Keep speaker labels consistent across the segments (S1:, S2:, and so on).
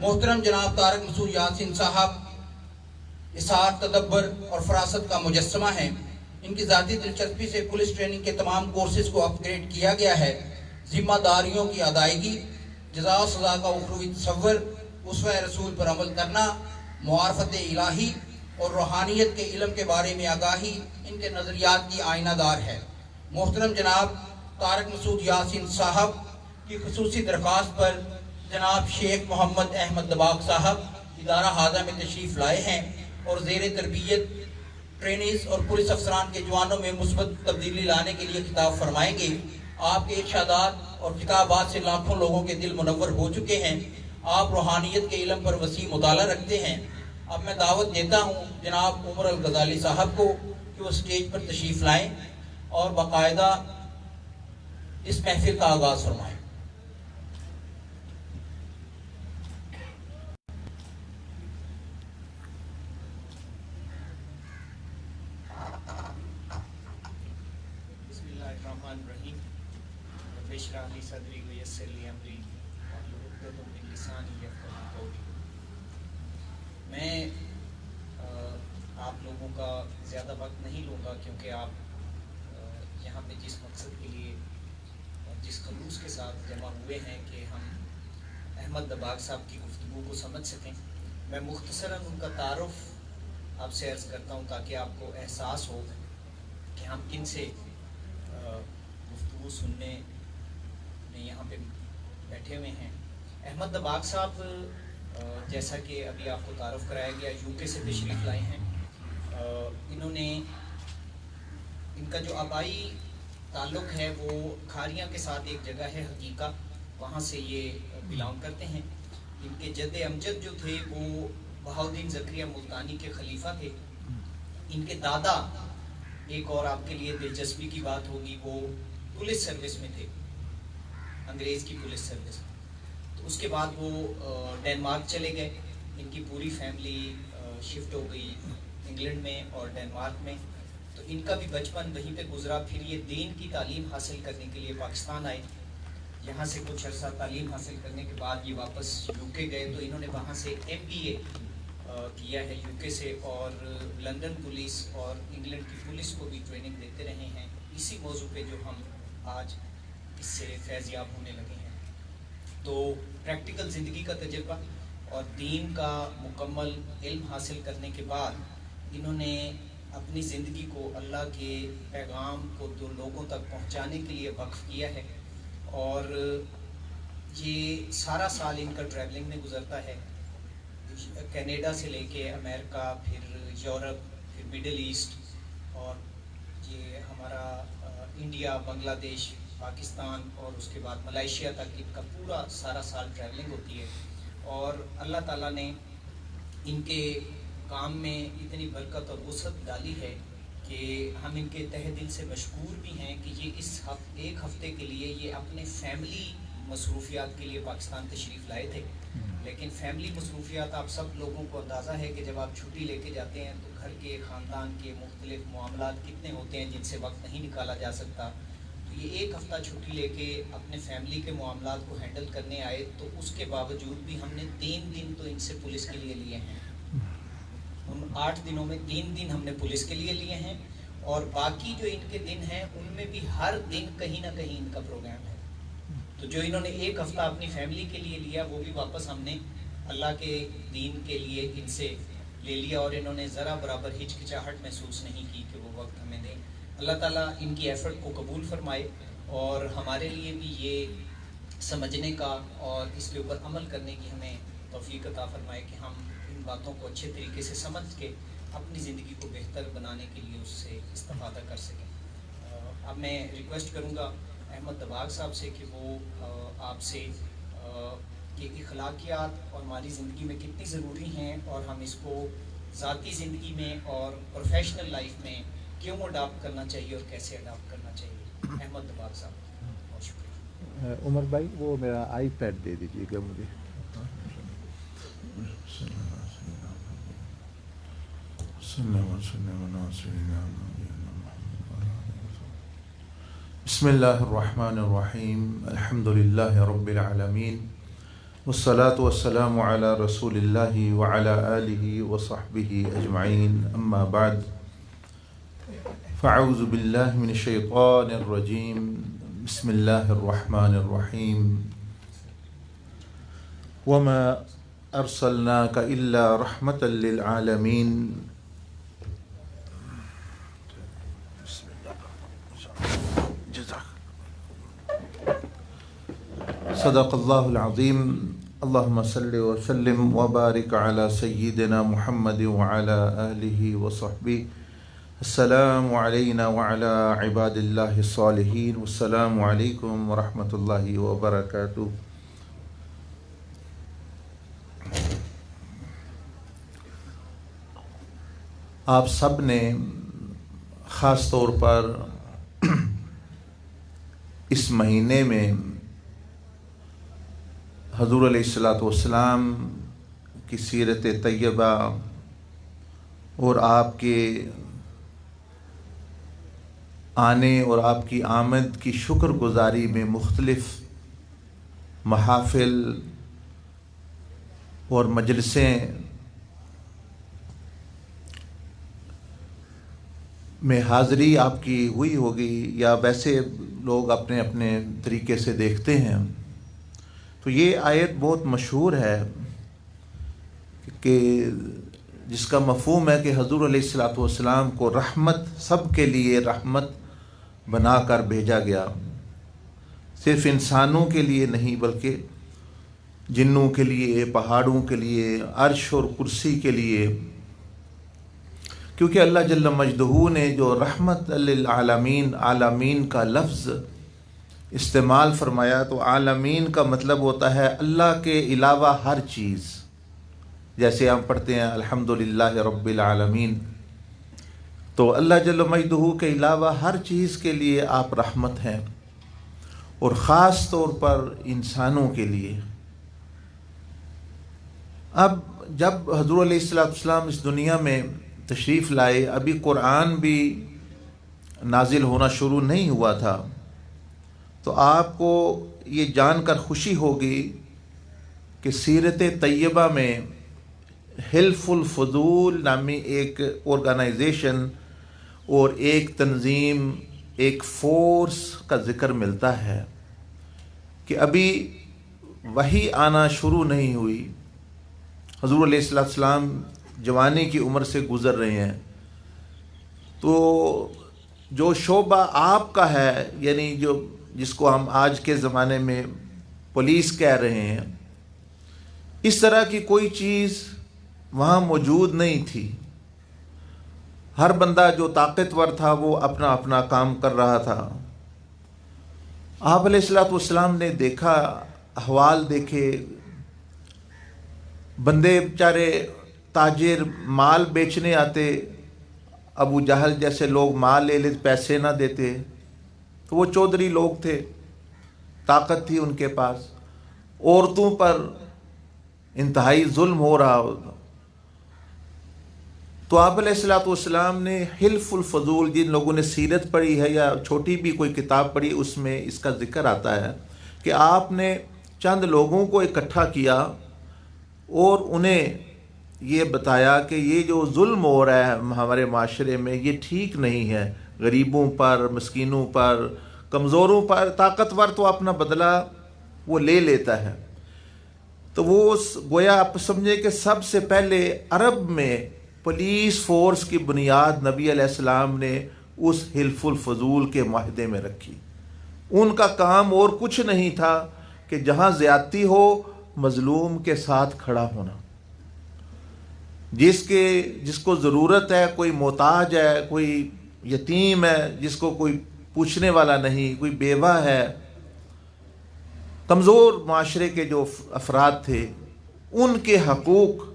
S1: محترم جناب طارق مسعود یاسین صاحب اصرار، تدبر اور فراست کا مجسمہ ہیں۔ ان کی ذاتی دلچسپی سے پولیس ٹریننگ کے تمام کورسز کو اپ گریڈ کیا گیا ہے۔ ذمہ داریوں کی ادائیگی، جزا و سزا کا اخروی تصور، اسوہ رسول پر عمل کرنا، معرفت الہی اور روحانیت کے علم کے بارے میں آگاہی ان کے نظریات کی آئینہ دار ہے۔ محترم جناب طارق مسعود یاسین صاحب کی خصوصی درخواست پر جناب شیخ محمد احمد دباغ صاحب ادارہ حاضہ میں تشریف لائے ہیں اور زیر تربیت ٹرینیز اور پولیس افسران کے جوانوں میں مثبت تبدیلی لانے کے لیے خطاب فرمائیں گے۔ آپ کے ارشادات اور خطابات سے لاکھوں لوگوں کے دل منور ہو چکے ہیں۔ آپ روحانیت کے علم پر وسیع مطالعہ رکھتے ہیں۔ اب میں دعوت دیتا ہوں جناب عمر الغزالی صاحب کو کہ وہ اسٹیج پر تشریف لائیں اور باقاعدہ اس محفل کا آغاز فرمائیں۔
S2: میں آپ لوگوں کا زیادہ وقت نہیں لوں گا کیونکہ آپ یہاں پہ جس مقصد کے لیے اور جس خلوص کے ساتھ جمع ہوئے ہیں کہ ہم احمد دباغ صاحب کی گفتگو کو سمجھ سکیں، میں مختصراً ان کا تعارف آپ سے عرض کرتا ہوں تاکہ آپ کو احساس ہو کہ ہم کن سے گفتگو سننے میں یہاں پہ بیٹھے ہوئے ہیں۔ احمد دباغ صاحب جیسا کہ ابھی آپ کو تعارف کرایا گیا یو کے سے تشریف لائے ہیں۔ انہوں نے ان کا جو آبائی تعلق ہے وہ کھاریاں کے ساتھ ایک جگہ ہے حقیقہ، وہاں سے یہ بلانگ کرتے ہیں۔ ان کے جد امجد جو تھے وہ بہاؤالدین زکریا ملتانی کے خلیفہ تھے۔ ان کے دادا، ایک اور آپ کے لیے دلچسپی کی بات ہوگی، وہ پولیس سروس میں تھے، انگریز کی پولیس سروس میں۔ تو اس کے بعد وہ ڈنمارک چلے گئے۔ ان کی پوری فیملی شفٹ ہو گئی انگلینڈ میں اور ڈنمارک میں، تو ان کا بھی بچپن وہیں پہ گزرا۔ پھر یہ دین کی تعلیم حاصل کرنے کے لیے پاکستان آئے، یہاں سے کچھ عرصہ تعلیم حاصل کرنے کے بعد یہ واپس یو کے گئے، تو انہوں نے وہاں سے MBA کیا ہے یو کے سے، اور لندن پولیس اور انگلینڈ کی پولیس کو بھی ٹریننگ دیتے رہے ہیں اسی موضوع پہ جو ہم آج اس سے فیض یاب ہونے لگے ہیں۔ تو پریکٹیکل زندگی کا تجربہ اور دین کا مکمل علم حاصل کرنے کے بعد انہوں نے اپنی زندگی کو اللہ کے پیغام کو دو لوگوں تک پہنچانے کے لیے وقف کیا ہے، اور یہ سارا سال ان کا ٹریولنگ میں گزرتا ہے، کینیڈا سے لے کے امریکہ، پھر یورپ، پھر مڈل ایسٹ، اور یہ ہمارا انڈیا، بنگلہ دیش، پاکستان اور اس کے بعد ملائیشیا تک ان کا پورا سارا سال ٹریولنگ ہوتی ہے۔ اور اللہ تعالیٰ نے ان کے کام میں اتنی برکت اور وسعت ڈالی ہے کہ ہم ان کے تہ دل سے مشکور بھی ہیں کہ یہ اس ایک ہفتے کے لیے یہ اپنے فیملی مصروفیات کے لیے پاکستان تشریف لائے تھے، لیکن فیملی مصروفیات آپ سب لوگوں کو اندازہ ہے کہ جب آپ چھٹی لے کے جاتے ہیں تو گھر کے خاندان کے مختلف معاملات کتنے ہوتے ہیں جن سے وقت نہیں نکالا جا سکتا۔ تو یہ ایک ہفتہ چھٹی لے کے اپنے فیملی کے معاملات کو ہینڈل کرنے آئے، تو اس کے باوجود بھی ہم نے 3 دن تو ان سے پولیس کے لیے لیے ہیں۔ ان 8 دنوں میں 3 دن ہم نے پولیس کے لیے لیے ہیں، اور باقی جو ان کے دن ہیں ان میں بھی ہر دن کہیں نہ کہیں ان کا پروگرام ہے۔ تو جو انہوں نے ایک ہفتہ اپنی فیملی کے لیے لیا وہ بھی واپس ہم نے اللہ کے دین کے لیے ان سے لے لیا، اور انہوں نے ذرا برابر ہچکچاہٹ محسوس نہیں کی کہ وہ وقت ہمیں دیں۔ اللہ تعالیٰ ان کی ایفرٹ کو قبول فرمائے، اور ہمارے لیے بھی یہ سمجھنے کا اور اس کے اوپر عمل کرنے کی ہمیں توفیق عطا فرمائے کہ ہم ان باتوں کو اچھے طریقے سے سمجھ کے اپنی زندگی کو بہتر بنانے کے لیے اس سے استفادہ کر سکیں۔ اب میں ریکویسٹ کروں گا احمد دباغ صاحب سے کہ وہ آپ سے کہ اخلاقیات اور ہماری زندگی میں کتنی ضروری ہیں، اور ہم اس کو ذاتی زندگی میں اور پروفیشنل لائف میں کیوں اڈاپٹ کرنا چاہیے اور کیسے اڈاپٹ کرنا چاہیے۔ احمد دباغ صاحب، بہت شکریہ۔
S3: عمر بھائی وہ میرا آئی پیڈ دے دیجیے گا مجھے۔
S4: بسم اللہ الرحمن الرحیم، الحمد للہ رب العالمین، والصلاة والسلام على رسول الله وعلى آله وصحبه أجمعين أما بعد فأعوذ بالله من الشيطان الرجيم بسم الله الرحمن الرحيم وما أرسلناك إلا رحمة للعالمين صدق الله العظيم اللهم صل وسلم وبارك على سيدنا محمد وعلى آله وصحبه السلام علينا وعلى عباد الله الصالحين والسلام عليكم ورحمة الله وبركاته. آپ سب نے خاص طور پر اس مہینے میں حضور علیہ الصلاۃ والسلام کی سیرت طیبہ اور آپ کے آنے اور آپ کی آمد کی شکر گزاری میں مختلف محافل اور مجلسیں میں حاضری آپ کی ہوئی ہوگی یا ویسے لوگ اپنے اپنے طریقے سے دیکھتے ہیں. تو یہ آیت بہت مشہور ہے کہ جس کا مفہوم ہے کہ حضور علیہ الصلاۃ والسلام کو رحمت سب کے لیے رحمت بنا کر بھیجا گیا، صرف انسانوں کے لیے نہیں بلکہ جنوں کے لیے، پہاڑوں کے لیے، عرش اور کرسی کے لیے، کیونکہ اللہ جل مجدہ نے جو رحمت للعالمین عالمین کا لفظ استعمال فرمایا تو عالمین کا مطلب ہوتا ہے اللہ کے علاوہ ہر چیز. جیسے ہم پڑھتے ہیں الحمدللہ رب العالمین، تو اللہ جل مجدہ کے علاوہ ہر چیز کے لیے آپ رحمت ہیں، اور خاص طور پر انسانوں کے لیے. اب جب حضور علیہ الصلوۃ والسلام اس دنیا میں تشریف لائے، ابھی قرآن بھی نازل ہونا شروع نہیں ہوا تھا، تو آپ کو یہ جان کر خوشی ہوگی کہ سیرت طیبہ میں حلف الفضول نامی ایک آرگنائزیشن اور ایک تنظیم، ایک فورس کا ذکر ملتا ہے کہ ابھی وحی آنا شروع نہیں ہوئی، حضور علیہ السلام جوانی کی عمر سے گزر رہے ہیں، تو جو شعبہ آپ کا ہے، یعنی جس کو ہم آج کے زمانے میں پولیس کہہ رہے ہیں، اس طرح کی کوئی چیز وہاں موجود نہیں تھی. ہر بندہ جو طاقتور تھا وہ اپنا اپنا کام کر رہا تھا. آپ علیہ الصلوۃ والسلام نے دیکھا، احوال دیکھے، بندے بیچارے تاجر مال بیچنے آتے، ابو جہل جیسے لوگ مال لے لیتے، پیسے نہ دیتے، تو وہ چودھری لوگ تھے، طاقت تھی ان کے پاس، عورتوں پر انتہائی ظلم ہو رہا ہوتا. تو آپ علیہ الصلوۃ والسلام نے حلف الفضول، جن لوگوں نے سیرت پڑھی ہے یا چھوٹی بھی کوئی کتاب پڑھی اس میں اس کا ذکر آتا ہے کہ آپ نے چند لوگوں کو اکٹھا کیا اور انہیں یہ بتایا کہ یہ جو ظلم ہو رہا ہے ہمارے معاشرے میں یہ ٹھیک نہیں ہے، غریبوں پر، مسکینوں پر، کمزوروں پر. طاقتور تو اپنا بدلہ وہ لے لیتا ہے. تو وہ گویا آپ سمجھے کہ سب سے پہلے عرب میں پولیس فورس کی بنیاد نبی علیہ السلام نے اس حلف الفضول کے معاہدے میں رکھی. ان کا کام اور کچھ نہیں تھا کہ جہاں زیادتی ہو مظلوم کے ساتھ کھڑا ہونا، جس کو ضرورت ہے، کوئی محتاج ہے، کوئی یتیم ہے جس کو کوئی پوچھنے والا نہیں، کوئی بیوہ ہے، کمزور معاشرے کے جو افراد تھے ان کے حقوق.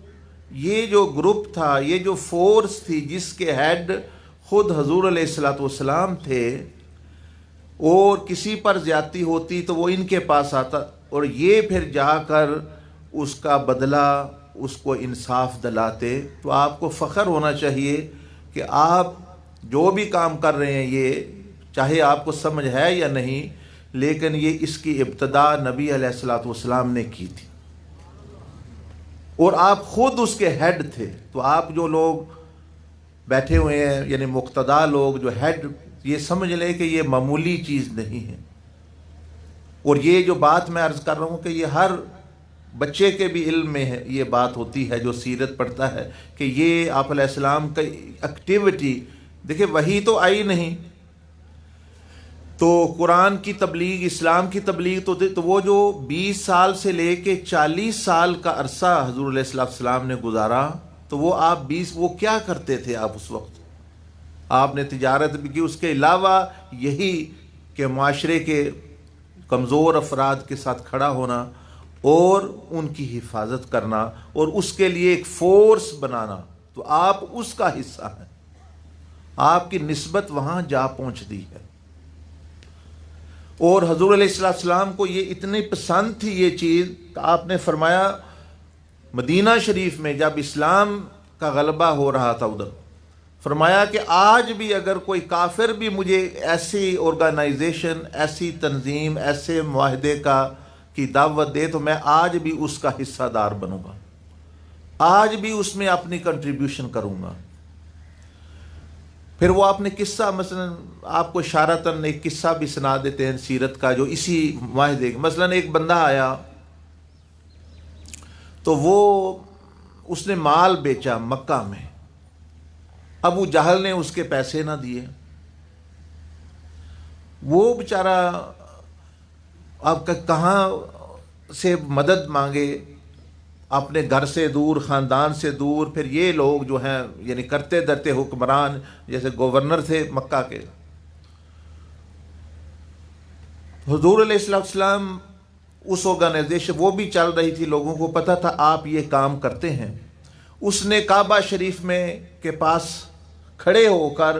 S4: یہ جو گروپ تھا، یہ جو فورس تھی جس کے ہیڈ خود حضور علیہ الصلوۃ والسلام تھے، اور کسی پر زیادتی ہوتی تو وہ ان کے پاس آتا اور یہ پھر جا کر اس کا بدلہ، اس کو انصاف دلاتے. تو آپ کو فخر ہونا چاہیے کہ آپ جو بھی کام کر رہے ہیں، یہ چاہے آپ کو سمجھ ہے یا نہیں، لیکن یہ اس کی ابتدا نبی علیہ الصلوۃ والسلام نے کی تھی. اور آپ خود اس کے ہیڈ تھے. تو آپ جو لوگ بیٹھے ہوئے ہیں یعنی مقتدا لوگ جو ہیڈ، یہ سمجھ لیں کہ یہ معمولی چیز نہیں ہے. اور یہ جو بات میں عرض کر رہا ہوں کہ یہ ہر بچے کے بھی علم میں ہے، یہ بات ہوتی ہے جو سیرت پڑھتا ہے کہ یہ آپ علیہ السلام کا ایکٹیویٹی. دیکھیں وہی تو آئی نہیں، تو قرآن کی تبلیغ، اسلام کی تبلیغ تو وہ جو 20 سال سے لے کے 40 سال کا عرصہ حضور علیہ السلام نے گزارا، تو وہ آپ وہ کیا کرتے تھے؟ آپ اس وقت آپ نے تجارت بھی کی، اس کے علاوہ یہی کہ معاشرے کے کمزور افراد کے ساتھ کھڑا ہونا اور ان کی حفاظت کرنا اور اس کے لیے ایک فورس بنانا. تو آپ اس کا حصہ ہیں، آپ کی نسبت وہاں جا پہنچتی ہے. اور حضور علیہ السلام کو یہ اتنی پسند تھی یہ چیز کہ آپ نے فرمایا مدینہ شریف میں جب اسلام کا غلبہ ہو رہا تھا ادھر، فرمایا کہ آج بھی اگر کوئی کافر بھی مجھے ایسی آرگنائزیشن، ایسی تنظیم، ایسے معاہدے کی دعوت دے تو میں آج بھی اس کا حصہ دار بنوں گا، آج بھی اس میں اپنی کنٹریبیوشن کروں گا. پھر وہ آپ نے قصہ، مثلا آپ کو اشارتاً ایک قصہ بھی سنا دیتے ہیں سیرت کا جو اسی معاہدے کا. مثلا ایک بندہ آیا تو اس نے مال بیچا مکہ میں، ابو جہل نے اس کے پیسے نہ دیے. وہ بیچارہ اب کہاں سے مدد مانگے، اپنے گھر سے دور، خاندان سے دور. پھر یہ لوگ جو ہیں یعنی کرتے درتے حکمران جیسے گورنر تھے مکہ کے، حضور علیہ السلام اس آرگنائزیشن وہ بھی چل رہی تھی، لوگوں کو پتہ تھا آپ یہ کام کرتے ہیں. اس نے کعبہ شریف میں کے پاس کھڑے ہو کر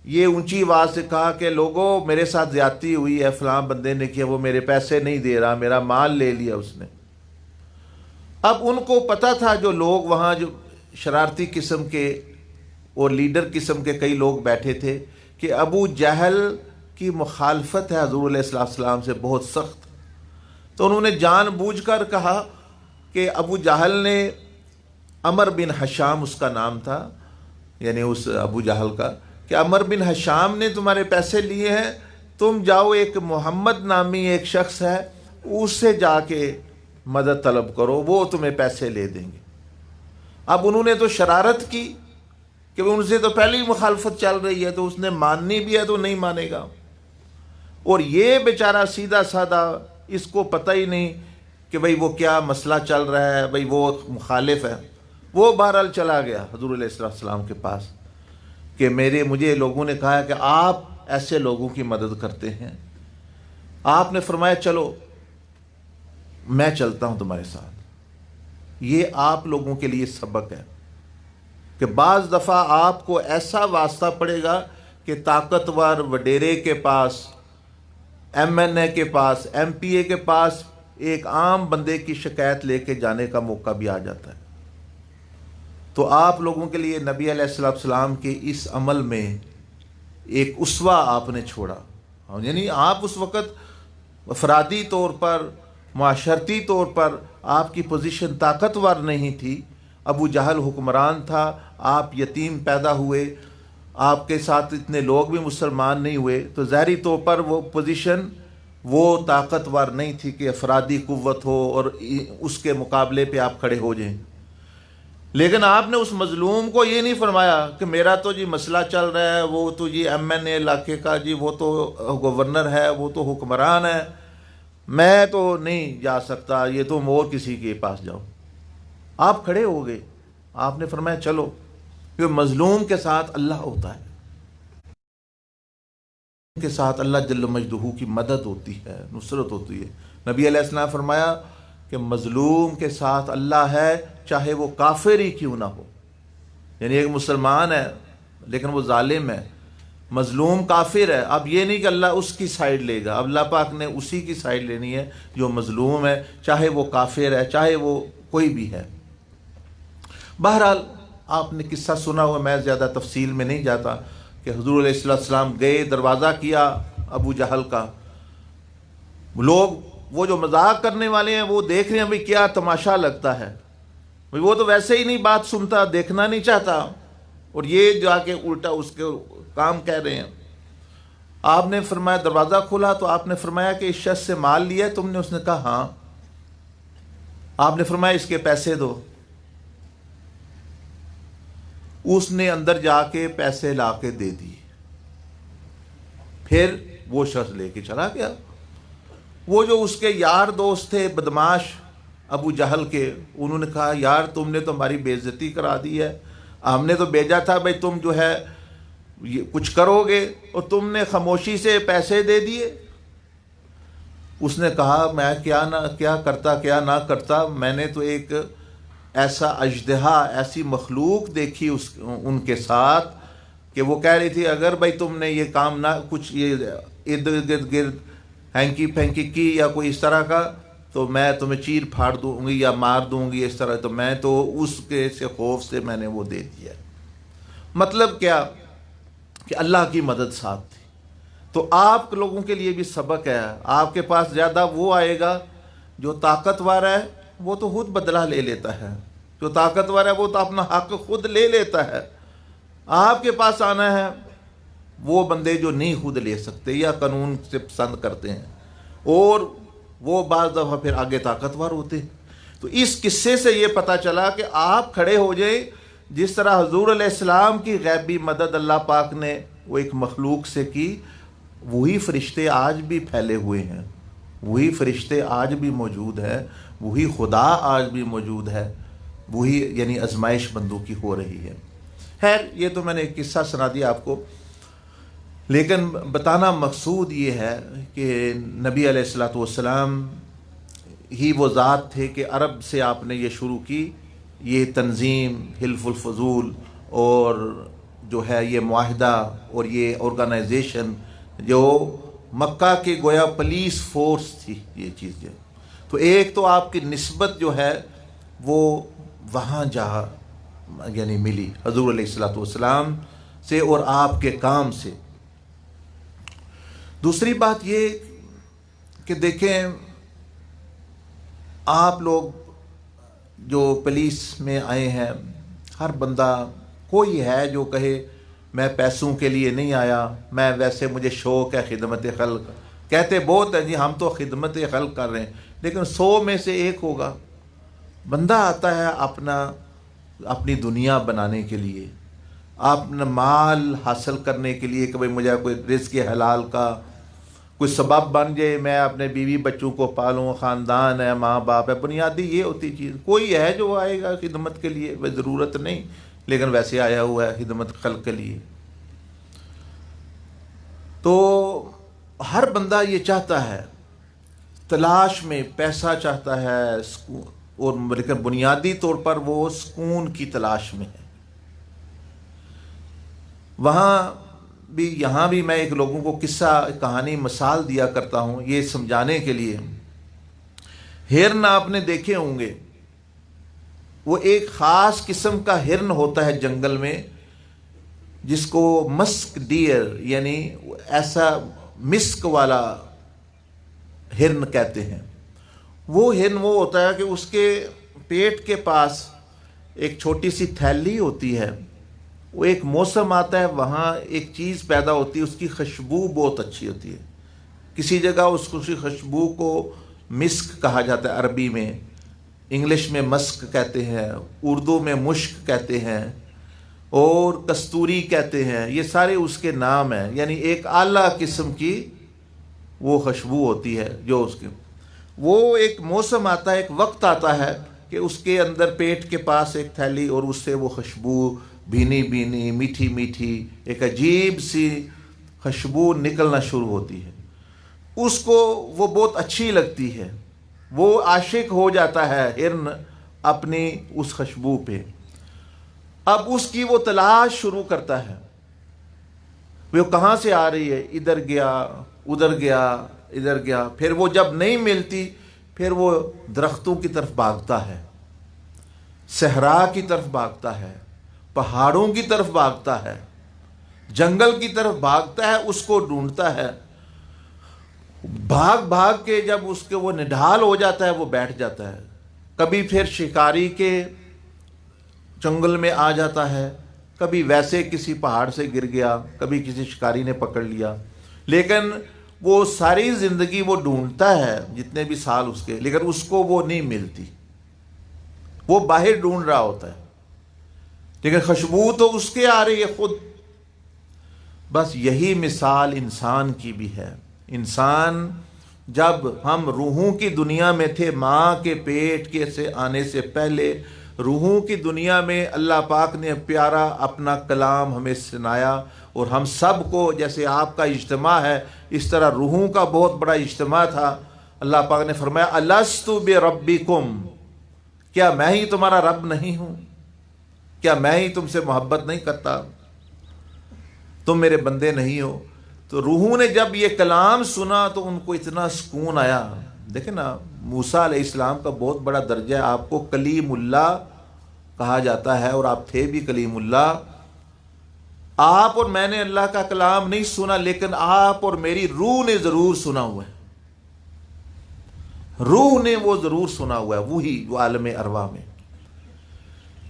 S4: یہ اونچی آواز سے کہا کہ لوگوں میرے ساتھ زیادتی ہوئی ہے، فلاں بندے نے کیا، وہ میرے پیسے نہیں دے رہا، میرا مال لے لیا اس نے. اب ان کو پتہ تھا جو لوگ وہاں جو شرارتی قسم کے اور لیڈر قسم کے کئی لوگ بیٹھے تھے کہ ابو جہل کی مخالفت ہے حضور علیہ السلام سے بہت سخت. تو انہوں نے جان بوجھ کر کہا کہ ابو جہل نے، عمر بن حشام اس کا نام تھا، یعنی اس ابو جہل کا، کہ عمر بن حشام نے تمہارے پیسے لیے ہیں، تم جاؤ ایک محمد نامی ایک شخص ہے اس سے جا کے مدد طلب کرو، وہ تمہیں پیسے لے دیں گے. اب انہوں نے تو شرارت کی کہ ان سے تو پہلے ہی مخالفت چل رہی ہے، تو اس نے ماننی بھی ہے تو نہیں مانے گا. اور یہ بیچارہ سیدھا سادہ، اس کو پتہ ہی نہیں کہ بھئی وہ کیا مسئلہ چل رہا ہے، بھئی وہ مخالف ہے. وہ بہرحال چلا گیا حضور علیہ السلام کے پاس کہ مجھے لوگوں نے کہا کہ آپ ایسے لوگوں کی مدد کرتے ہیں. آپ نے فرمایا چلو میں چلتا ہوں تمہارے ساتھ. یہ آپ لوگوں کے لیے سبق ہے کہ بعض دفعہ آپ کو ایسا واسطہ پڑے گا کہ طاقتور وڈیرے کے پاس، ایم این اے کے پاس، ایم پی اے کے پاس ایک عام بندے کی شکایت لے کے جانے کا موقع بھی آ جاتا ہے. تو آپ لوگوں کے لیے نبی علیہ السلام کے اس عمل میں ایک اسوہ آپ نے چھوڑا. یعنی آپ اس وقت افرادی طور پر، معاشرتی طور پر آپ کی پوزیشن طاقتور نہیں تھی. ابو جہل حکمران تھا، آپ یتیم پیدا ہوئے، آپ کے ساتھ اتنے لوگ بھی مسلمان نہیں ہوئے، تو ظاہری طور پر وہ پوزیشن وہ طاقتور نہیں تھی کہ افرادی قوت ہو اور اس کے مقابلے پہ آپ کھڑے ہو جائیں. لیکن آپ نے اس مظلوم کو یہ نہیں فرمایا کہ میرا تو جی مسئلہ چل رہا ہے، وہ تو جی ایم این اے علاقے کا جی وہ تو گورنر ہے، وہ تو حکمران ہے، میں تو نہیں جا سکتا، یہ تم اور کسی کے پاس جاؤ. آپ کھڑے ہو گئے. آپ نے فرمایا چلو، کیونکہ مظلوم کے ساتھ اللہ ہوتا ہے، کے ساتھ اللہ جل مجدہ کی مدد ہوتی ہے، نصرت ہوتی ہے. نبی علیہ السلام فرمایا کہ مظلوم کے ساتھ اللہ ہے، چاہے وہ کافر ہی کیوں نہ ہو. یعنی ایک مسلمان ہے لیکن وہ ظالم ہے، مظلوم کافر ہے، اب یہ نہیں کہ اللہ اس کی سائیڈ لے گا، اب اللہ پاک نے اسی کی سائیڈ لینی ہے جو مظلوم ہے، چاہے وہ کافر ہے، چاہے وہ کوئی بھی ہے. بہرحال آپ نے قصہ سنا ہوا، میں زیادہ تفصیل میں نہیں جاتا کہ حضور علیہ السلام گئے، دروازہ کیا ابو جہل کا. لوگ وہ جو مذاق کرنے والے ہیں وہ دیکھ رہے ہیں بھئی کیا تماشا لگتا ہے. وہ تو ویسے ہی نہیں بات سنتا، دیکھنا نہیں چاہتا، اور یہ جا کے الٹا اس کے کام کہہ رہے ہیں۔ آپ نے فرمایا دروازہ کھولا تو آپ نے فرمایا کہ اس شخص سے مال لیا تم نے؟ اس نے کہا ہاں۔ آپ نے فرمایا اس کے پیسے دو۔ اس نے اندر جا کے پیسے لا کے دے دیے، پھر وہ شخص لے کے چلا گیا۔ وہ جو اس کے یار دوست تھے بدماش ابو جہل کے، انہوں نے کہا یار تم نے تو ہماری بے عزتی کرا دی ہے، ہم نے تو بھیجا تھا بھائی تم جو ہے یہ کچھ کرو گے، اور تم نے خاموشی سے پیسے دے دیے۔ اس نے کہا میں کیا کرتا کیا نہ کرتا، میں نے تو ایک ایسا اژدہا، ایسی مخلوق دیکھی ان کے ساتھ کہ وہ کہہ رہی تھی اگر بھائی تم نے یہ کام نہ کچھ یہ ارد گرد ہینکی پھینکی کی یا کوئی اس طرح کا تو میں تمہیں چیر پھاڑ دوں گی یا مار دوں گی اس طرح، تو میں تو اس کے سے خوف سے میں نے وہ دے دیا۔ مطلب کیا کہ اللہ کی مدد ساتھ تھی۔ تو آپ لوگوں کے لیے بھی سبق ہے، آپ کے پاس زیادہ وہ آئے گا جو طاقتور ہے، وہ تو خود بدلہ لے لیتا ہے، جو طاقتور ہے وہ تو اپنا حق خود لے لیتا ہے۔ آپ کے پاس آنا ہے وہ بندے جو نہیں خود لے سکتے یا قانون سے پسند کرتے ہیں، اور وہ بعض دفعہ پھر آگے طاقتور ہوتے ہیں۔ تو اس قصے سے یہ پتہ چلا کہ آپ کھڑے ہو جائیں، جس طرح حضور علیہ السلام کی غیبی مدد اللہ پاک نے وہ ایک مخلوق سے کی، وہی فرشتے آج بھی پھیلے ہوئے ہیں، وہی فرشتے آج بھی موجود ہیں، وہی خدا آج بھی موجود ہے، وہی یعنی آزمائش بندوں کی ہو رہی ہے۔ خیر یہ تو میں نے ایک قصہ سنا دیا آپ کو، لیکن بتانا مقصود یہ ہے کہ نبی علیہ الصلوۃ والسلام ہی وہ ذات تھے کہ عرب سے آپ نے یہ شروع کی، یہ تنظیم حلف الفضول اور جو ہے یہ معاہدہ اور یہ آرگنائزیشن جو مکہ کے گویا پولیس فورس تھی یہ چیز۔ تو ایک تو آپ کی نسبت جو ہے وہ وہاں جا یعنی ملی حضور علیہ الصلوۃ والسلام سے اور آپ کے کام سے۔ دوسری بات یہ کہ دیکھیں آپ لوگ جو پولیس میں آئے ہیں، ہر بندہ کوئی ہے جو کہے میں پیسوں کے لیے نہیں آیا، میں ویسے مجھے شوق ہے خدمت خلق، کہتے بہت ہیں جی ہم تو خدمت خلق کر رہے ہیں، لیکن 100 میں سے ایک ہوگا۔ بندہ آتا ہے اپنی دنیا بنانے کے لیے، اپنا مال حاصل کرنے کے لیے کہ بھئی مجھے کوئی رزق حلال کا کوئی سبب بن جائے، میں اپنے بیوی بچوں کو پالوں، خاندان ہے، ماں باپ ہے، بنیادی یہ ہوتی چیز۔ کوئی ہے جو آئے گا خدمت کے لیے، وہ ضرورت نہیں، لیکن ویسے آیا ہوا ہے خدمت خلق کے لیے۔ تو ہر بندہ یہ چاہتا ہے، تلاش میں پیسہ چاہتا ہے، اور لیکن بنیادی طور پر وہ سکون کی تلاش میں ہے۔ یہاں بھی میں ایک لوگوں کو قصہ کہانی مثال دیا کرتا ہوں یہ سمجھانے کے لیے۔ ہرن آپ نے دیکھے ہوں گے، وہ ایک خاص قسم کا ہرن ہوتا ہے جنگل میں جس کو مسک ڈیئر یعنی ایسا مسک والا ہرن کہتے ہیں۔ وہ ہرن وہ ہوتا ہے کہ اس کے پیٹ کے پاس ایک چھوٹی سی تھیلی ہوتی ہے، وہ ایک موسم آتا ہے وہاں ایک چیز پیدا ہوتی ہے، اس کی خوشبو بہت اچھی ہوتی ہے۔ کسی جگہ اس کی خوشبو کو مسک کہا جاتا ہے عربی میں، انگلش میں مسک کہتے ہیں، اردو میں مشک کہتے ہیں، اور کستوری کہتے ہیں، یہ سارے اس کے نام ہیں، یعنی ایک اعلیٰ قسم کی وہ خوشبو ہوتی ہے جو اس کے وہ ایک موسم آتا ہے، ایک وقت آتا ہے کہ اس کے اندر پیٹ کے پاس ایک تھیلی اور اس سے وہ خوشبو بھینی بھینی میٹھی میٹھی ایک عجیب سی خوشبو نکلنا شروع ہوتی ہے۔ اس کو وہ بہت اچھی لگتی ہے، وہ عاشق ہو جاتا ہے ہرن اپنی اس خوشبو پہ۔ اب اس کی وہ تلاش شروع کرتا ہے، وہ کہاں سے آ رہی ہے، ادھر گیا ادھر گیا ادھر گیا، پھر وہ جب نہیں ملتی پھر وہ درختوں کی طرف بھاگتا ہے، صحرا کی طرف بھاگتا ہے، پہاڑوں کی طرف بھاگتا ہے، جنگل کی طرف بھاگتا ہے، اس کو ڈھونڈتا ہے۔ بھاگ بھاگ کے جب اس کے وہ نڈھال ہو جاتا ہے وہ بیٹھ جاتا ہے۔ کبھی پھر شکاری کے جنگل میں آ جاتا ہے، کبھی ویسے کسی پہاڑ سے گر گیا، کبھی کسی شکاری نے پکڑ لیا، لیکن وہ ساری زندگی وہ ڈھونڈتا ہے جتنے بھی سال اس کے، لیکن اس کو وہ نہیں ملتی، وہ باہر ڈھونڈ رہا ہوتا ہے، لیکن خوشبو تو اس کے آ رہی ہے خود۔ بس یہی مثال انسان کی بھی ہے۔ انسان جب ہم روحوں کی دنیا میں تھے، ماں کے پیٹ کے سے آنے سے پہلے روحوں کی دنیا میں اللہ پاک نے پیارا اپنا کلام ہمیں سنایا، اور ہم سب کو جیسے آپ کا اجتماع ہے اس طرح روحوں کا بہت بڑا اجتماع تھا۔ اللہ پاک نے فرمایا الست بربکم، کیا میں ہی تمہارا رب نہیں ہوں؟ کیا میں ہی تم سے محبت نہیں کرتا؟ تم میرے بندے نہیں ہو؟ تو روحوں نے جب یہ کلام سنا تو ان کو اتنا سکون آیا۔ دیکھیں نا، موسیٰ علیہ السلام کا بہت بڑا درجہ ہے، آپ کو کلیم اللہ کہا جاتا ہے، اور آپ تھے بھی کلیم اللہ۔ آپ اور میں نے اللہ کا کلام نہیں سنا، لیکن آپ اور میری روح نے ضرور سنا ہوا ہے، روح نے وہ ضرور سنا ہوا ہے، وہی جو عالم ارواح میں۔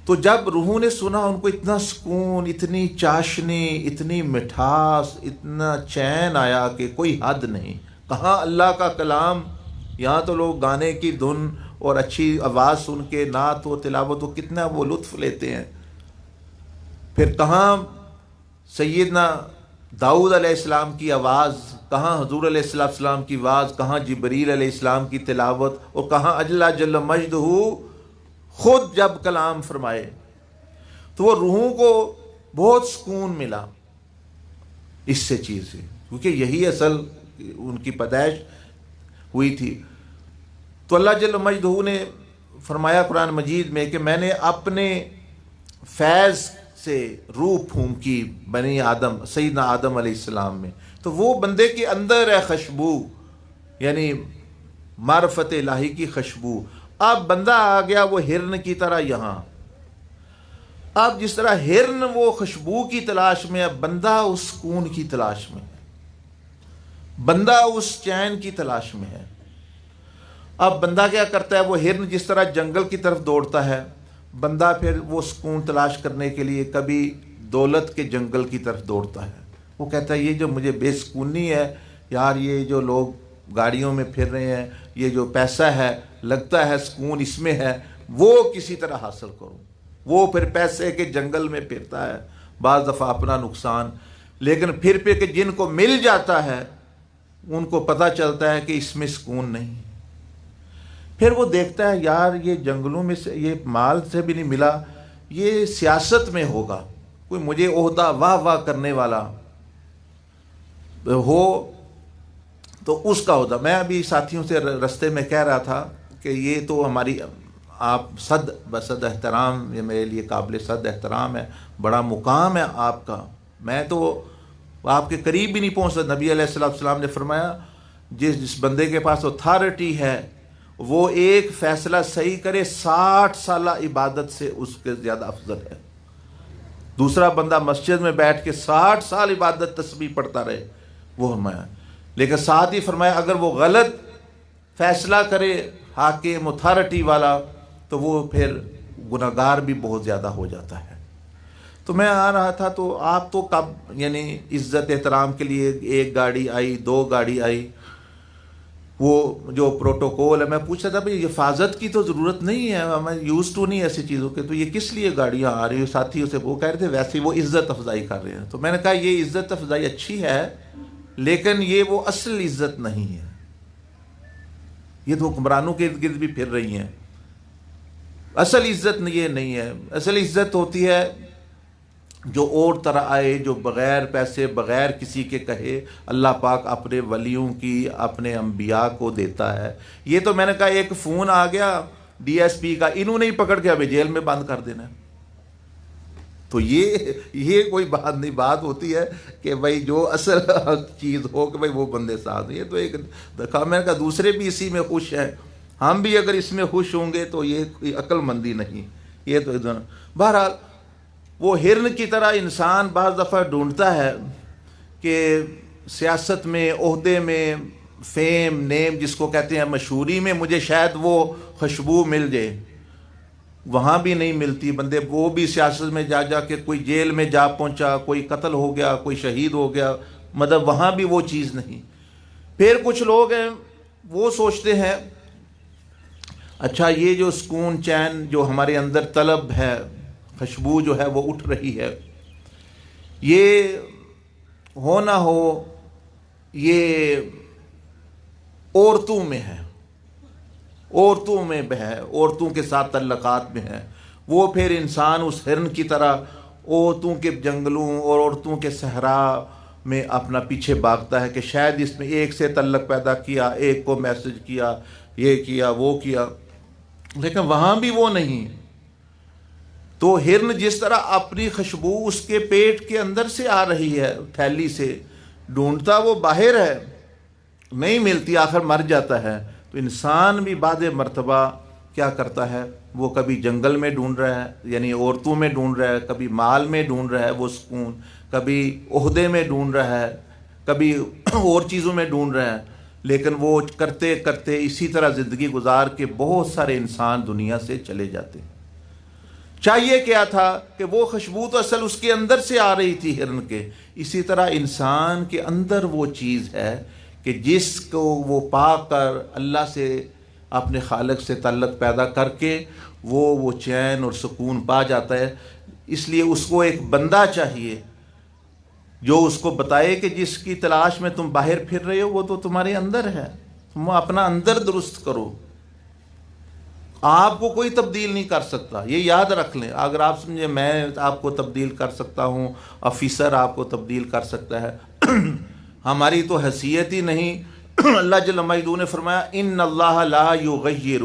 S4: تو جب روحوں نے سنا ان کو اتنا سکون، اتنی چاشنی، اتنی مٹھاس، اتنا چین آیا کہ کوئی حد نہیں۔ کہاں اللہ کا کلام، یہاں تو لوگ گانے کی دھن اور اچھی آواز سن کے نعت و تلاوت و کتنا وہ لطف لیتے ہیں، پھر کہاں سیدنا داؤد علیہ السلام کی آواز، کہاں حضور علیہ السلام کی آواز، کہاں جبریل علیہ السلام کی تلاوت، اور کہاں اجلا جل مجدہ خود جب کلام فرمائے، تو وہ روحوں کو بہت سکون ملا اس سے چیز سے، کیونکہ یہی اصل ان کی پیدائش ہوئی تھی۔ تو اللہ جل مجدہ نے فرمایا قرآن مجید میں کہ میں نے اپنے فیض سے روح پھونکی بنی آدم، سیدنا آدم علیہ السلام میں، تو وہ بندے کے اندر ہے خوشبو، یعنی معرفت الہی کی خوشبو۔ اب بندہ آ گیا وہ ہرن کی طرح یہاں، اب جس طرح ہرن وہ خوشبو کی تلاش میں ہے، بندہ اس سکون کی تلاش میں ہے، بندہ اس چین کی تلاش میں ہے۔ اب بندہ کیا کرتا ہے، وہ ہرن جس طرح جنگل کی طرف دوڑتا ہے، بندہ پھر وہ سکون تلاش کرنے کے لیے کبھی دولت کے جنگل کی طرف دوڑتا ہے۔ وہ کہتا ہے یہ جو مجھے بے سکونی ہے یار، یہ جو لوگ گاڑیوں میں پھر رہے ہیں، یہ جو پیسہ ہے، لگتا ہے سکون اس میں ہے، وہ کسی طرح حاصل کروں۔ وہ پھر پیسے کے جنگل میں پھرتا ہے، بعض دفعہ اپنا نقصان، لیکن پھر کہ جن کو مل جاتا ہے ان کو پتہ چلتا ہے کہ اس میں سکون نہیں۔ پھر وہ دیکھتا ہے یار یہ جنگلوں میں سے یہ مال سے بھی نہیں ملا، یہ سیاست میں ہوگا، کوئی مجھے عہدہ واہ واہ کرنے والا ہو تو اس کا عہدہ۔ میں ابھی ساتھیوں سے رستے میں کہہ رہا تھا کہ یہ تو ہماری، آپ صد بصد احترام، یہ میرے لیے قابل صد احترام ہے، بڑا مقام ہے آپ کا، میں تو آپ کے قریب بھی نہیں پہنچ سکتا۔ نبی علیہ السلام نے فرمایا جس بندے کے پاس اتھارٹی ہے وہ ایک فیصلہ صحیح کرے 60 سالہ عبادت سے اس کے زیادہ افضل ہے۔ دوسرا بندہ مسجد میں بیٹھ کے 60 سال عبادت تسبیح پڑھتا رہے، وہ فرمایا، لیکن ساتھ ہی فرمایا اگر وہ غلط فیصلہ کرے حاکم اتھارٹی والا تو وہ پھر گناہگار بھی بہت زیادہ ہو جاتا ہے۔ تو میں آ رہا تھا تو آپ تو کب یعنی عزت احترام کے لیے ایک گاڑی آئی، 2 گاڑی آئی، وہ جو پروٹوکول ہے، میں پوچھا تھا بھئی حفاظت کی تو ضرورت نہیں ہے، میں یوز ٹو نہیں ایسی چیزوں کے، تو یہ کس لیے گاڑیاں آ رہی ہیں؟ ساتھیوں سے وہ کہہ رہے تھے ویسے ہی وہ عزت افزائی کر رہے ہیں۔ تو میں نے کہا یہ عزت افزائی اچھی ہے لیکن یہ وہ اصل عزت نہیں ہے، یہ تو حکمرانوں کے ارد گرد بھی پھر رہی ہیں، اصل عزت یہ نہیں ہے۔ اصل عزت ہوتی ہے جو اور طرح آئے، جو بغیر پیسے، بغیر کسی کے کہے اللہ پاک اپنے ولیوں کی، اپنے انبیاء کو دیتا ہے۔ یہ تو میں نے کہا ایک فون آ گیا ڈی ایس پی کا، انہوں نے ہی پکڑ کے ابھی جیل میں بند کر دینا ہے، تو یہ کوئی بات نہیں۔ بات ہوتی ہے کہ بھائی جو اصل چیز ہو کہ بھائی وہ بندے ساتھ، یہ تو ایک دیکھا، میں نے کہا دوسرے بھی اسی میں خوش ہیں، ہم بھی اگر اس میں خوش ہوں گے تو یہ کوئی عقل مندی نہیں۔ یہ تو بہرحال وہ ہرن کی طرح انسان بعض دفعہ ڈھونڈتا ہے کہ سیاست میں، عہدے میں، فیم، نیم جس کو کہتے ہیں، مشہوری میں مجھے شاید وہ خوشبو مل جائے، وہاں بھی نہیں ملتی. بندے وہ بھی سیاست میں جا جا کے کوئی جیل میں جا پہنچا, کوئی قتل ہو گیا, کوئی شہید ہو گیا, مطلب وہاں بھی وہ چیز نہیں. پھر کچھ لوگ ہیں وہ سوچتے ہیں اچھا یہ جو سکون چین جو ہمارے اندر طلب ہے, خوشبو جو ہے وہ اٹھ رہی ہے, یہ ہو نہ ہو یہ عورتوں میں ہے, عورتوں میں ہے, عورتوں کے ساتھ تعلقات میں ہے. وہ پھر انسان اس ہرن کی طرح عورتوں کے جنگلوں اور عورتوں کے صحرا میں اپنا پیچھے بھاگتا ہے کہ شاید اس میں ایک سے تعلق پیدا کیا, ایک کو میسج کیا, یہ کیا وہ کیا, لیکن وہاں بھی وہ نہیں. تو ہرن جس طرح اپنی خوشبو اس کے پیٹ کے اندر سے آ رہی ہے, تھیلی سے ڈھونڈتا وہ باہر ہے, نہیں ملتی, آخر مر جاتا ہے. تو انسان بھی بعد مرتبہ کیا کرتا ہے, وہ کبھی جنگل میں ڈھونڈ رہا ہے, یعنی عورتوں میں ڈھونڈ رہا ہے, کبھی مال میں ڈھونڈ رہا ہے وہ سکون, کبھی عہدے میں ڈھونڈ رہا ہے, کبھی اور چیزوں میں ڈھونڈ رہا ہے. لیکن وہ کرتے کرتے اسی طرح زندگی گزار کے بہت سارے انسان دنیا سے چلے جاتے. چاہیے کیا تھا کہ وہ خوشبو تو اصل اس کے اندر سے آ رہی تھی ہرن کے. اسی طرح انسان کے اندر وہ چیز ہے کہ جس کو وہ پا کر اللہ سے اپنے خالق سے تعلق پیدا کر کے وہ چین اور سکون پا جاتا ہے. اس لیے اس کو ایک بندہ چاہیے جو اس کو بتائے کہ جس کی تلاش میں تم باہر پھر رہے ہو وہ تو تمہارے اندر ہے, تم اپنا اندر درست کرو. آپ کو کوئی تبدیل نہیں کر سکتا, یہ یاد رکھ لیں. اگر آپ سمجھیں میں آپ کو تبدیل کر سکتا ہوں, آفیسر آپ کو تبدیل کر سکتا ہے, ہماری تو حیثیت ہی نہیں. اللہ جل مجدہ نے فرمایا ان اللہ لا یغیر,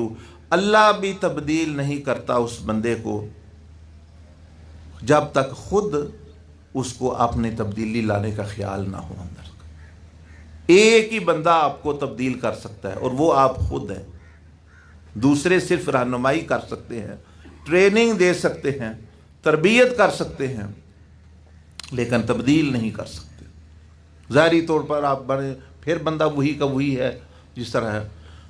S4: اللہ بھی تبدیل نہیں کرتا اس بندے کو جب تک خود اس کو اپنے تبدیلی لانے کا خیال نہ ہو اندر. ایک ہی بندہ آپ کو تبدیل کر سکتا ہے اور وہ آپ خود ہیں. دوسرے صرف رہنمائی کر سکتے ہیں, ٹریننگ دے سکتے ہیں, تربیت کر سکتے ہیں, لیکن تبدیل نہیں کر سکتے. ظاہری طور پر آپ بنے پھر بندہ وہی کا وہی ہے جس طرح ہے.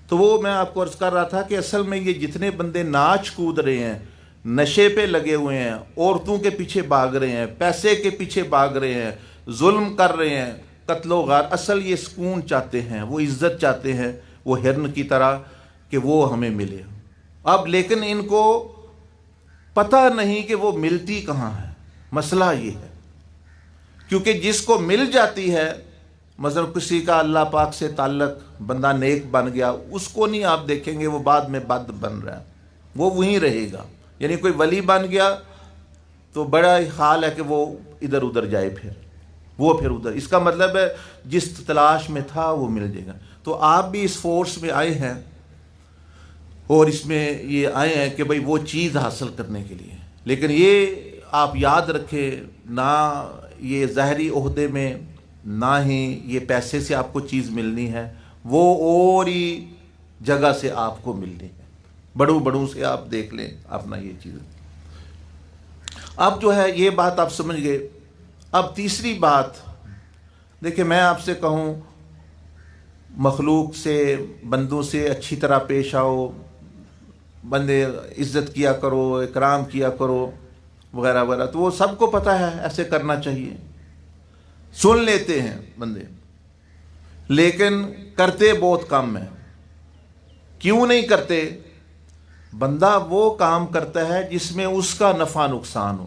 S4: تو وہ میں آپ کو عرض کر رہا تھا کہ اصل میں یہ جتنے بندے ناچ کود رہے ہیں, نشے پہ لگے ہوئے ہیں, عورتوں کے پیچھے بھاگ رہے ہیں, پیسے کے پیچھے بھاگ رہے ہیں, ظلم کر رہے ہیں, قتل و غار, اصل یہ سکون چاہتے ہیں, وہ عزت چاہتے ہیں, وہ ہرن کی طرح کہ وہ ہمیں ملے. اب لیکن ان کو پتہ نہیں کہ وہ ملتی کہاں ہے. مسئلہ یہ ہے کیونکہ جس کو مل جاتی ہے, مثلا کسی کا اللہ پاک سے تعلق, بندہ نیک بن گیا, اس کو نہیں آپ دیکھیں گے وہ بعد میں بد بن رہا ہے, وہ وہیں رہے گا. یعنی کوئی ولی بن گیا تو بڑا حال ہے کہ وہ ادھر ادھر جائے, پھر ادھر. اس کا مطلب ہے جس تلاش میں تھا وہ مل جائے گا. تو آپ بھی اس فورس میں آئے ہیں اور اس میں یہ آئے ہیں کہ بھئی وہ چیز حاصل کرنے کے لیے. لیکن یہ آپ یاد رکھیں, نہ یہ ظاہری عہدے میں نہ ہی یہ پیسے سے آپ کو چیز ملنی ہے, وہ اور ہی جگہ سے آپ کو ملنی ہے. بڑوں سے آپ دیکھ لیں اپنا یہ چیز. اب جو ہے یہ بات آپ سمجھ گئے. اب تیسری بات دیکھیں, میں آپ سے کہوں مخلوق سے, بندوں سے اچھی طرح پیش آؤ, بندے عزت کیا کرو, اکرام کیا کرو وغیرہ وغیرہ, تو وہ سب کو پتہ ہے ایسے کرنا چاہیے, سن لیتے ہیں بندے, لیکن کرتے بہت کم ہیں. کیوں نہیں کرتے؟ بندہ وہ کام کرتا ہے جس میں اس کا نفع نقصان ہو.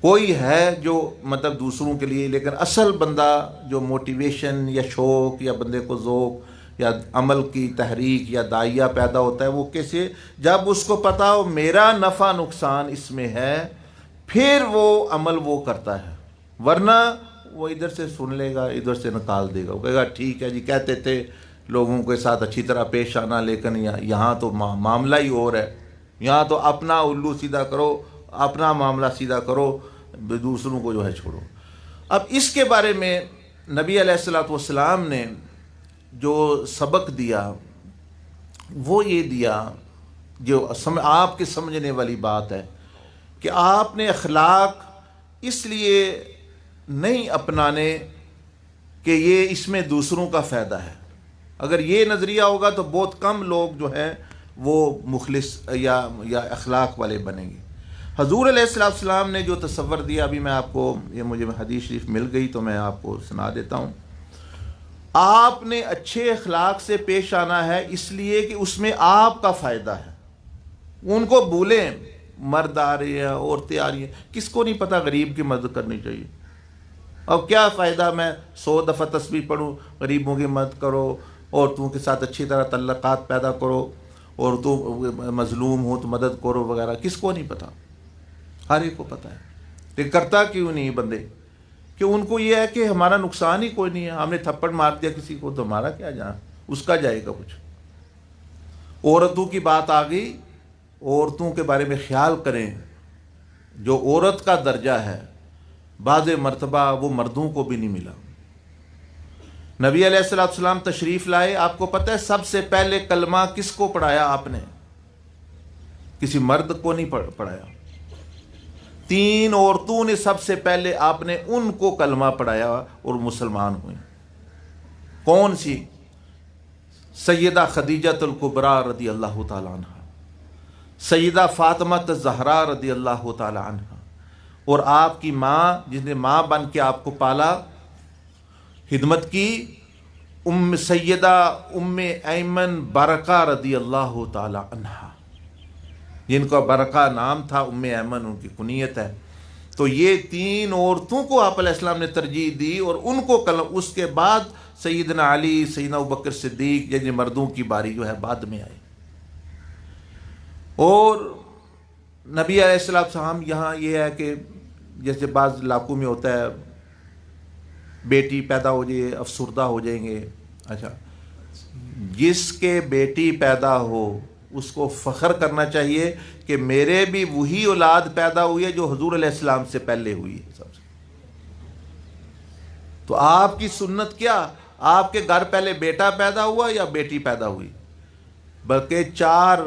S4: کوئی ہے جو مطلب دوسروں کے لیے, لیکن اصل بندہ جو موٹیویشن یا شوق یا بندے کو ذوق یا عمل کی تحریک یا داعیہ پیدا ہوتا ہے وہ کیسے, جب اس کو پتا ہو میرا نفع نقصان اس میں ہے, پھر وہ عمل وہ کرتا ہے. ورنہ وہ ادھر سے سن لے گا, ادھر سے نکال دے گا, وہ کہے گا ٹھیک ہے جی, کہتے تھے لوگوں کے ساتھ اچھی طرح پیش آنا, لیکن یہاں تو معاملہ ہی اور ہے, یہاں تو اپنا الو سیدھا کرو, اپنا معاملہ سیدھا کرو, دوسروں کو جو ہے چھوڑو. اب اس کے بارے میں نبی علیہ الصلوۃ والسلام نے جو سبق دیا وہ یہ دیا, جو آپ کے سمجھنے والی بات ہے کہ آپ نے اخلاق اس لیے نہیں اپنانے کہ یہ اس میں دوسروں کا فائدہ ہے. اگر یہ نظریہ ہوگا تو بہت کم لوگ جو ہیں وہ مخلص یا اخلاق والے بنیں گے۔ حضور علیہ السلام نے جو تصور دیا، ابھی میں آپ کو، یہ مجھے حدیث شریف مل گئی تو میں آپ کو سنا دیتا ہوں۔ آپ نے اچھے اخلاق سے پیش آنا ہے، اس لیے کہ اس میں آپ کا فائدہ ہے۔ ان کو بھولیں، مرد آ رہے ہیں، عورتیں آ رہی ہیں، کس کو نہیں پتہ غریب کی مدد کرنی چاہیے۔ اب کیا فائدہ میں 100 دفعہ تسبیح پڑھوں، غریبوں کی مدد کرو، عورتوں کے ساتھ اچھی طرح تعلقات پیدا کرو، اور تو مظلوم ہو تو مدد کرو وغیرہ، کس کو نہیں پتہ؟ ہر ایک کو پتہ ہے، لیکن کرتا کیوں نہیں بندے؟ کہ ان کو یہ ہے کہ ہمارا نقصان ہی کوئی نہیں ہے، ہم نے تھپڑ مار دیا کسی کو تو ہمارا کیا جانا، اس کا جائے گا کچھ۔ عورتوں کی بات آ گئی، عورتوں کے بارے میں خیال کریں۔ جو عورت کا درجہ ہے بعض مرتبہ وہ مردوں کو بھی نہیں ملا۔ نبی علیہ السلام تشریف لائے، آپ کو پتہ ہے سب سے پہلے کلمہ کس کو پڑھایا آپ نے؟ کسی مرد کو نہیں پڑھایا، 3 عورتوں نے سب سے پہلے آپ نے ان کو کلمہ پڑھایا اور مسلمان ہوئیں۔ کون سی؟ سیدہ خدیجہ الکبریٰ رضی اللہ تعالیٰ عنہ، سیدہ فاطمہ الزہرا رضی اللہ تعالیٰ عنہ، اور آپ کی ماں جس نے ماں بن کے آپ کو پالا، خدمت کی، سیدہ ام ایمن برقہ رضی اللہ تعالیٰ عنہ، جن کا برقہ نام تھا، ام ایمن ان کی کنیت ہے۔ تو یہ 3 عورتوں کو آپ علیہ السلام نے ترجیح دی، اور ان کو اس کے بعد سیدنا علی، سیدنا ابوبکر صدیق جیسے مردوں کی باری جو ہے بعد میں آئی۔ اور نبی علیہ السلام یہاں یہ ہے کہ جیسے بعض علاقوں میں ہوتا ہے، بیٹی پیدا ہو جائے افسردہ ہو جائیں گے۔ اچھا، جس کے بیٹی پیدا ہو اس کو فخر کرنا چاہیے کہ میرے بھی وہی اولاد پیدا ہوئی ہے جو حضور علیہ السلام سے پہلے ہوئی ہے سب سے۔ تو آپ کی سنت کیا؟ آپ کے گھر پہلے بیٹا پیدا ہوا یا بیٹی پیدا ہوئی؟ بلکہ 4،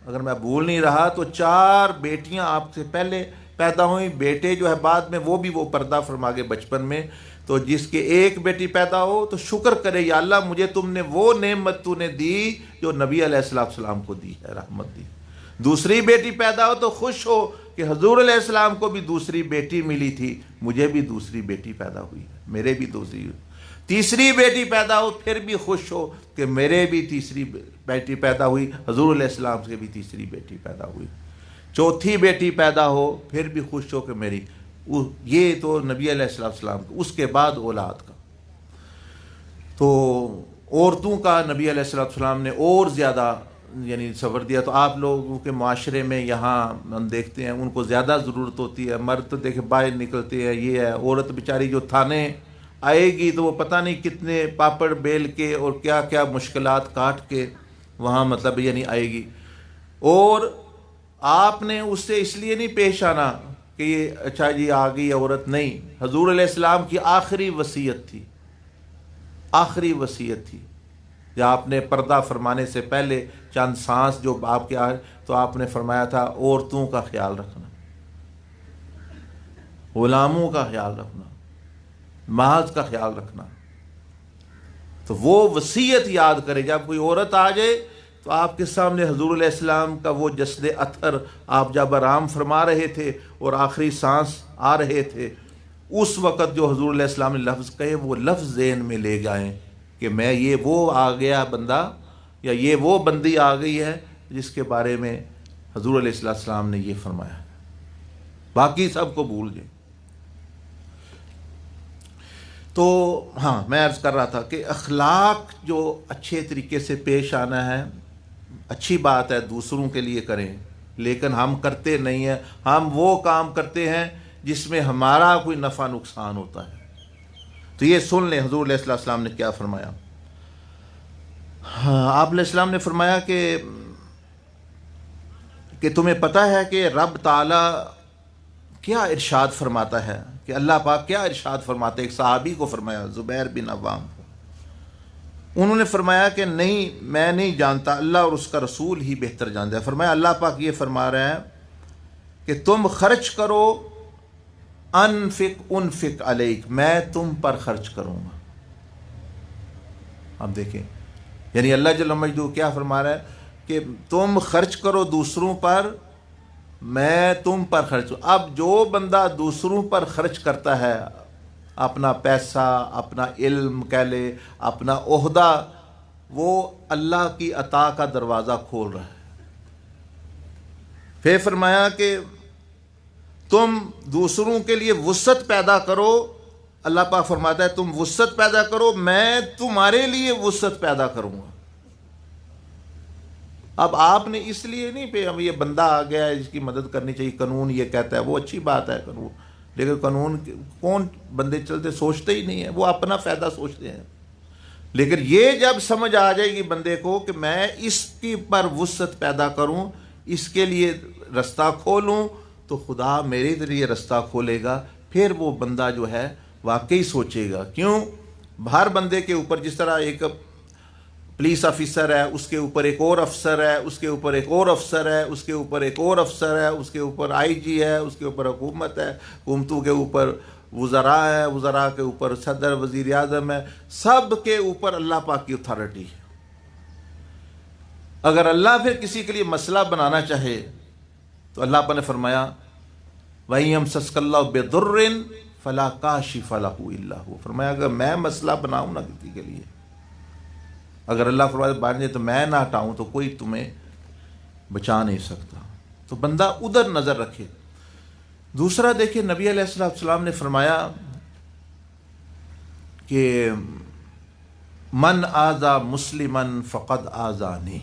S4: اگر میں بھول نہیں رہا تو 4 بیٹیاں آپ سے پہلے پیدا ہوئیں، بیٹے جو ہے بعد میں، وہ بھی وہ پردہ فرما گئے بچپن میں۔ تو جس کے ایک بیٹی پیدا ہو تو شکر کرے، یا اللہ مجھے تم نے وہ نعمت تو نے دی جو نبی علیہ السلام کو دی ہے، رحمت دی۔ دوسری بیٹی پیدا ہو تو خوش ہو کہ حضور علیہ السلام کو بھی دوسری بیٹی ملی تھی، مجھے بھی دوسری بیٹی پیدا ہوئی ہے، میرے بھی دوسری ہوئی۔ تیسری بیٹی پیدا ہو پھر بھی خوش ہو کہ میرے بھی تیسری بیٹی پیدا ہوئی، حضور علیہ السلام سے بھی تیسری بیٹی پیدا ہوئی۔ چوتھی بیٹی پیدا ہو پھر بھی خوش ہو کہ میری، یہ تو نبی علیہ السلام کا، اس کے بعد اولاد کا۔ تو عورتوں کا نبی علیہ السلام نے اور زیادہ یعنی صبر دیا۔ تو آپ لوگوں کے معاشرے میں یہاں ہم دیکھتے ہیں ان کو زیادہ ضرورت ہوتی ہے، مرد تو دیکھیں باہر نکلتے ہیں، یہ ہے، عورت بیچاری جو تھانے آئے گی تو وہ پتہ نہیں کتنے پاپڑ بیل کے اور کیا کیا مشکلات کاٹ کے وہاں مطلب یعنی آئے گی۔ اور آپ نے اس سے اس لیے نہیں پیش آنا کہ یہ اچھا جی آ گئی عورت، نہیں، حضور علیہ السلام کی آخری وصیت تھی، آخری وصیت تھی کہ آپ نے پردہ فرمانے سے پہلے چند سانس جو آپ کے تو آپ نے فرمایا تھا عورتوں کا خیال رکھنا، غلاموں کا خیال رکھنا، محض کا خیال رکھنا۔ تو وہ وصیت یاد کرے، جب کوئی عورت آ جائے تو آپ کے سامنے حضور علیہ السلام کا وہ جسد اطہر، آپ جب آرام فرما رہے تھے اور آخری سانس آ رہے تھے، اس وقت جو حضور علیہ السلام نے لفظ کہے وہ لفظ ذہن میں لے جائیں کہ میں یہ وہ آ گیا بندہ یا یہ وہ بندی آ گئی ہے جس کے بارے میں حضور علیہ السلام نے یہ فرمایا، باقی سب کو بھول گئے۔ تو ہاں میں عرض کر رہا تھا کہ اخلاق جو اچھے طریقے سے پیش آنا ہے، اچھی بات ہے، دوسروں کے لیے کریں، لیکن ہم کرتے نہیں ہیں، ہم وہ کام کرتے ہیں جس میں ہمارا کوئی نفع نقصان ہوتا ہے۔ تو یہ سن لیں حضور علیہ السلام نے کیا فرمایا۔ آپ علیہ السلام نے فرمایا کہ تمہیں پتہ ہے کہ رب تعالی کیا ارشاد فرماتا ہے، کہ اللہ پاک کیا ارشاد فرماتے؟ ایک صحابی کو فرمایا، زبیر بن عوام کو۔ انہوں نے فرمایا کہ نہیں، میں نہیں جانتا، اللہ اور اس کا رسول ہی بہتر جانتا ہے۔ فرمایا اللہ پاک یہ فرما رہا ہے کہ تم خرچ کرو، انفق علیک، میں تم پر خرچ کروں گا۔ اب دیکھیں، یعنی اللہ جل مجدہ کیا فرما رہا ہے کہ تم خرچ کرو دوسروں پر، میں تم پر خرچ کروں۔ اب جو بندہ دوسروں پر خرچ کرتا ہے، اپنا پیسہ، اپنا علم کہہ لے، اپنا عہدہ، وہ اللہ کی عطا کا دروازہ کھول رہا ہے۔ پھر فرمایا کہ تم دوسروں کے لیے وسعت پیدا کرو، اللہ پاک فرماتا ہے تم وسعت پیدا کرو، میں تمہارے لیے وسعت پیدا کروں گا۔ اب آپ نے اس لیے نہیں پہ اب یہ بندہ آ گیا ہے اس کی مدد کرنی چاہیے، قانون یہ کہتا ہے، وہ اچھی بات ہے قانون، لیکن قانون کون بندے چلتے سوچتے ہی نہیں ہیں، وہ اپنا فائدہ سوچتے ہیں۔ لیکن یہ جب سمجھ آ جائے گی بندے کو کہ میں اس کی پر وسعت پیدا کروں، اس کے لیے رستہ کھولوں، تو خدا میرے لیے رستہ کھولے گا۔ پھر وہ بندہ جو ہے واقعی سوچے گا۔ کیوں؟ ہر بندے کے اوپر جس طرح ایک پولیس آفیسر ہے، اس کے اوپر ایک اور افسر ہے، اس کے اوپر ایک اور افسر ہے، اس کے اوپر ایک اور افسر ہے، اس کے اوپر آئی جی ہے، اس کے اوپر حکومت ہے، حکومتوں کے اوپر وزراء ہے، وزراء کے اوپر صدر وزیر اعظم ہے، سب کے اوپر اللہ پاک کی اتھارٹی ہے۔ اگر اللہ پھر کسی کے لیے مسئلہ بنانا چاہے تو اللہ پاک نے فرمایا وَإِن يَمْسَسْكَ اللَّهُ بِضُرٍّ فَلَا كَاشِفَ لَهُ إِلَّا هُوَ، فرمایا اگر میں مسئلہ بناؤں نا کسی کے لیے، اگر اللہ فرمائے بانجے تو میں نہ ہٹاؤں تو کوئی تمہیں بچا نہیں سکتا۔ تو بندہ ادھر نظر رکھے۔ دوسرا دیکھیں نبی علیہ السلام نے فرمایا کہ من آذا مسلمن فقد آذانی،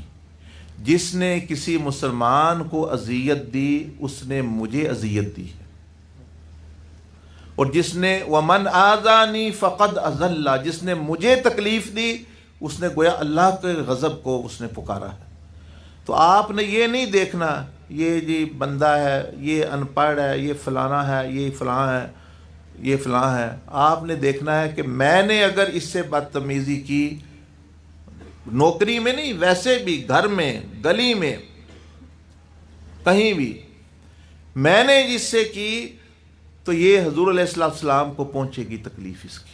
S4: جس نے کسی مسلمان کو اذیت دی اس نے مجھے اذیت دی ہے، اور جس نے ومن آذانی فقد اذل، جس نے مجھے تکلیف دی اس نے گویا اللہ کے غضب کو اس نے پکارا ہے۔ تو آپ نے یہ نہیں دیکھنا یہ جی بندہ ہے، یہ ان پڑھ ہے، یہ فلانا ہے، یہ فلاں ہے، یہ فلاں ہے۔ آپ نے دیکھنا ہے کہ میں نے اگر اس سے بدتمیزی کی، نوکری میں نہیں، ویسے بھی گھر میں، گلی میں، کہیں بھی میں نے جس سے کی، تو یہ حضور علیہ السلام کو پہنچے گی تکلیف اس کی۔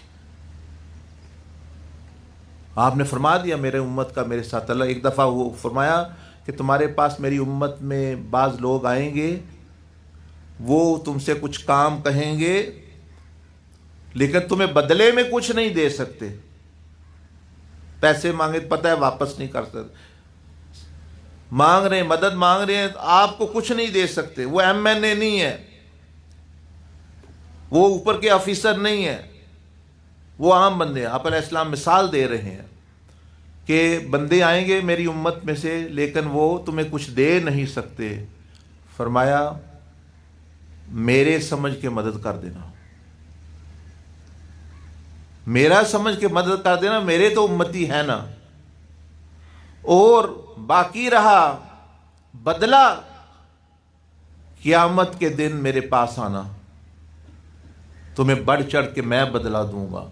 S4: آپ نے فرما دیا میرے امت کا میرے ساتھ اللہ، ایک دفعہ وہ فرمایا کہ تمہارے پاس میری امت میں بعض لوگ آئیں گے، وہ تم سے کچھ کام کہیں گے لیکن تمہیں بدلے میں کچھ نہیں دے سکتے، پیسے مانگے پتہ ہے واپس نہیں کر سکتے، مانگ رہے ہیں مدد مانگ رہے ہیں آپ کو کچھ نہیں دے سکتے۔ وہ ایم این اے نہیں ہے، وہ اوپر کے آفیسر نہیں ہے، وہ عام بندے ہیں۔ آپ علیہ السلام مثال دے رہے ہیں کہ بندے آئیں گے میری امت میں سے لیکن وہ تمہیں کچھ دے نہیں سکتے، فرمایا میرے سمجھ کے مدد کر دینا، میرا سمجھ کے مدد کر دینا، میرے تو امتی ہے نا۔ اور باقی رہا بدلہ، قیامت کے دن میرے پاس آنا، تمہیں بڑھ چڑھ کے میں بدلہ دوں گا۔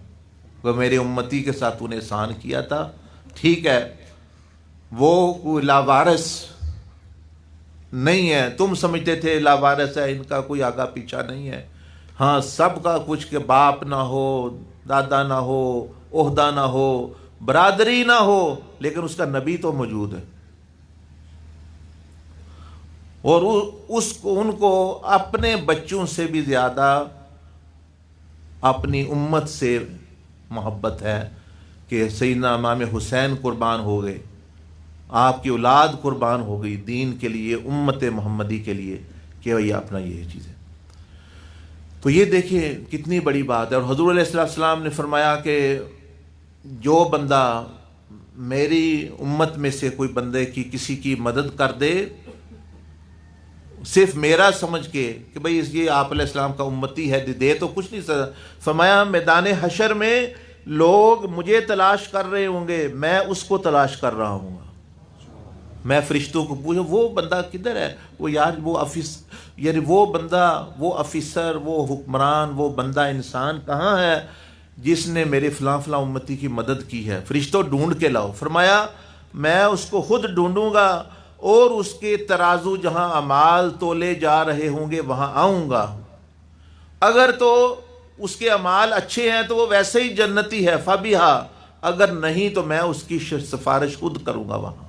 S4: وہ میرے امتی کے ساتھ انہیں احسان کیا تھا، ٹھیک ہے وہ کوئی لاوارث نہیں ہے، تم سمجھتے تھے لاوارث ہے، ان کا کوئی آگا پیچھا نہیں ہے، ہاں سب کا کچھ کہ باپ نہ ہو، دادا نہ ہو، عہدہ نہ ہو، برادری نہ ہو، لیکن اس کا نبی تو موجود ہے، اور ان کو اپنے بچوں سے بھی زیادہ اپنی امت سے محبت ہے کہ سیدنا امام حسین قربان ہو گئے، آپ کی اولاد قربان ہو گئی دین کے لیے، امت محمدی کے لیے، کہ یہ اپنا یہ چیز ہے۔ تو یہ دیکھیں کتنی بڑی بات ہے۔ اور حضور علیہ السلام نے فرمایا کہ جو بندہ میری امت میں سے کوئی بندے کی کسی کی مدد کر دے صرف میرا سمجھ کے کہ بھئی یہ آپ علیہ السلام کا امتی ہے، دے تو کچھ نہیں سکتا، فرمایا میدان حشر میں لوگ مجھے تلاش کر رہے ہوں گے، میں اس کو تلاش کر رہا ہوں گا، میں فرشتوں کو پوچھوں وہ بندہ کدھر ہے، وہ یار وہ یعنی وہ بندہ، وہ افیسر، وہ حکمران، وہ بندہ انسان کہاں ہے جس نے میرے فلاں فلاں امتی کی مدد کی ہے، فرشتوں ڈھونڈ کے لاؤ۔ فرمایا میں اس کو خود ڈھونڈوں گا اور اس کے ترازو جہاں اعمال تولے جا رہے ہوں گے وہاں آؤں گا، اگر تو اس کے اعمال اچھے ہیں تو وہ ویسے ہی جنتی ہے فبیہا، اگر نہیں تو میں اس کی سفارش خود کروں گا وہاں۔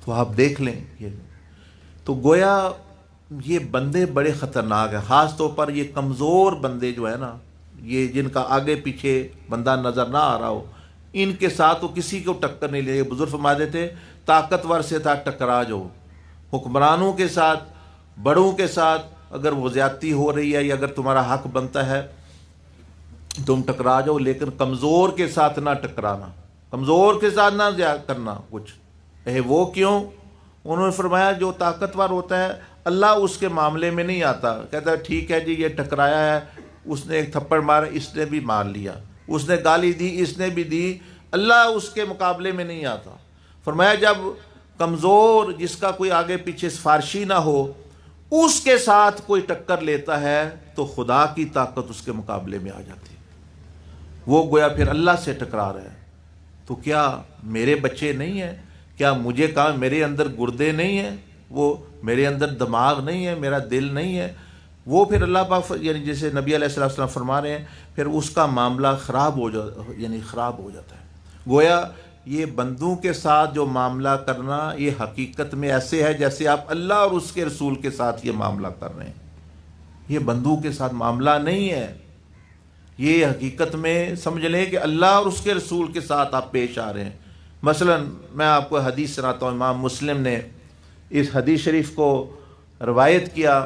S4: تو آپ دیکھ لیں یہ تو گویا یہ بندے بڑے خطرناک ہیں، خاص طور پر یہ کمزور بندے جو ہے نا، یہ جن کا آگے پیچھے بندہ نظر نہ آ رہا ہو، ان کے ساتھ وہ کسی کو ٹکر نہیں لے. بزرگ فرماتے تھے طاقتور سے تھا ٹکرا جو. حکمرانوں کے ساتھ، بڑوں کے ساتھ اگر وہ زیادتی ہو رہی ہے یا اگر تمہارا حق بنتا ہے تم ٹکرا جاؤ، لیکن کمزور کے ساتھ نہ ٹکرانا، کمزور کے ساتھ نہ کرنا کچھ. وہ کیوں؟ انہوں نے فرمایا جو طاقتور ہوتا ہے اللہ اس کے معاملے میں نہیں آتا، کہتا ہے ٹھیک ہے جی یہ ٹکرایا ہے، اس نے ایک تھپڑ مارا، اس نے بھی مار لیا، اس نے گالی دی، اس نے بھی دی، اللہ اس کے مقابلے میں نہیں آتا. فرمایا جب کمزور جس کا کوئی آگے پیچھے سفارشی نہ ہو اس کے ساتھ کوئی ٹکر لیتا ہے تو خدا کی طاقت اس کے مقابلے میں آ جاتی ہے. وہ گویا پھر اللہ سے ٹکرا رہا ہے. تو کیا میرے بچے نہیں ہیں؟ کیا مجھے کہا میرے اندر گردے نہیں ہیں؟ وہ میرے اندر دماغ نہیں ہے؟ میرا دل نہیں ہے؟ وہ پھر اللہ پاک یعنی جیسے نبی علیہ السلام فرما رہے ہیں پھر اس کا معاملہ خراب ہو جاتا ہے. گویا یہ بندوں کے ساتھ جو معاملہ کرنا یہ حقیقت میں ایسے ہے جیسے آپ اللہ اور اس کے رسول کے ساتھ یہ معاملہ کر رہے ہیں. یہ بندوں کے ساتھ معاملہ نہیں ہے، یہ حقیقت میں سمجھ لیں کہ اللہ اور اس کے رسول کے ساتھ آپ پیش آ رہے ہیں. مثلا میں آپ کو حدیث سناتا ہوں، امام مسلم نے اس حدیث شریف کو روایت کیا.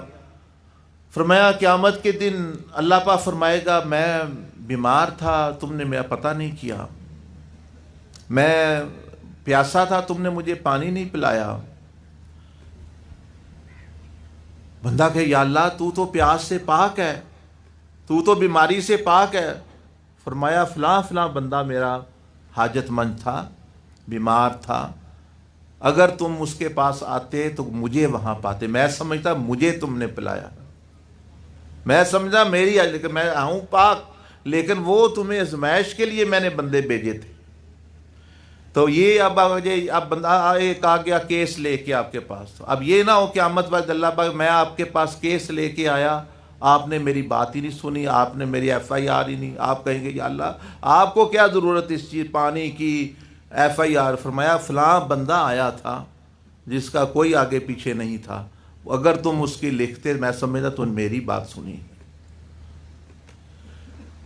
S4: فرمایا قیامت کے دن اللہ پاک فرمائے گا میں بیمار تھا تم نے میرا پتہ نہیں کیا، میں پیاسا تھا تم نے مجھے پانی نہیں پلایا. بندہ کہ یا اللہ تو پیاس سے پاک ہے، تو بیماری سے پاک ہے. فرمایا فلاں فلاں بندہ میرا حاجت مند تھا، بیمار تھا، اگر تم اس کے پاس آتے تو مجھے وہاں پاتے. میں سمجھتا مجھے تم نے پلایا، میں سمجھا میری لیکن میں آؤں پاک، لیکن وہ تمہیں آزمائش کے لیے میں نے بندے بھیجے تھے. تو یہ اب بندہ ایک آ گیا کیس لے کے آپ کے پاس، تو اب یہ نہ ہو قیامت بعد اللہ پاک میں آپ کے پاس کیس لے کے آیا، آپ نے میری بات ہی نہیں سنی، آپ نے میری ایف آئی آر ہی نہیں. آپ کہیں گے یا اللہ آپ کو کیا ضرورت اس چیز پانی کی، ایف آئی آر. فرمایا فلاں بندہ آیا تھا جس کا کوئی آگے پیچھے نہیں تھا، اگر تم اس کی لکھتے میں سمجھتا تو میری بات سنی.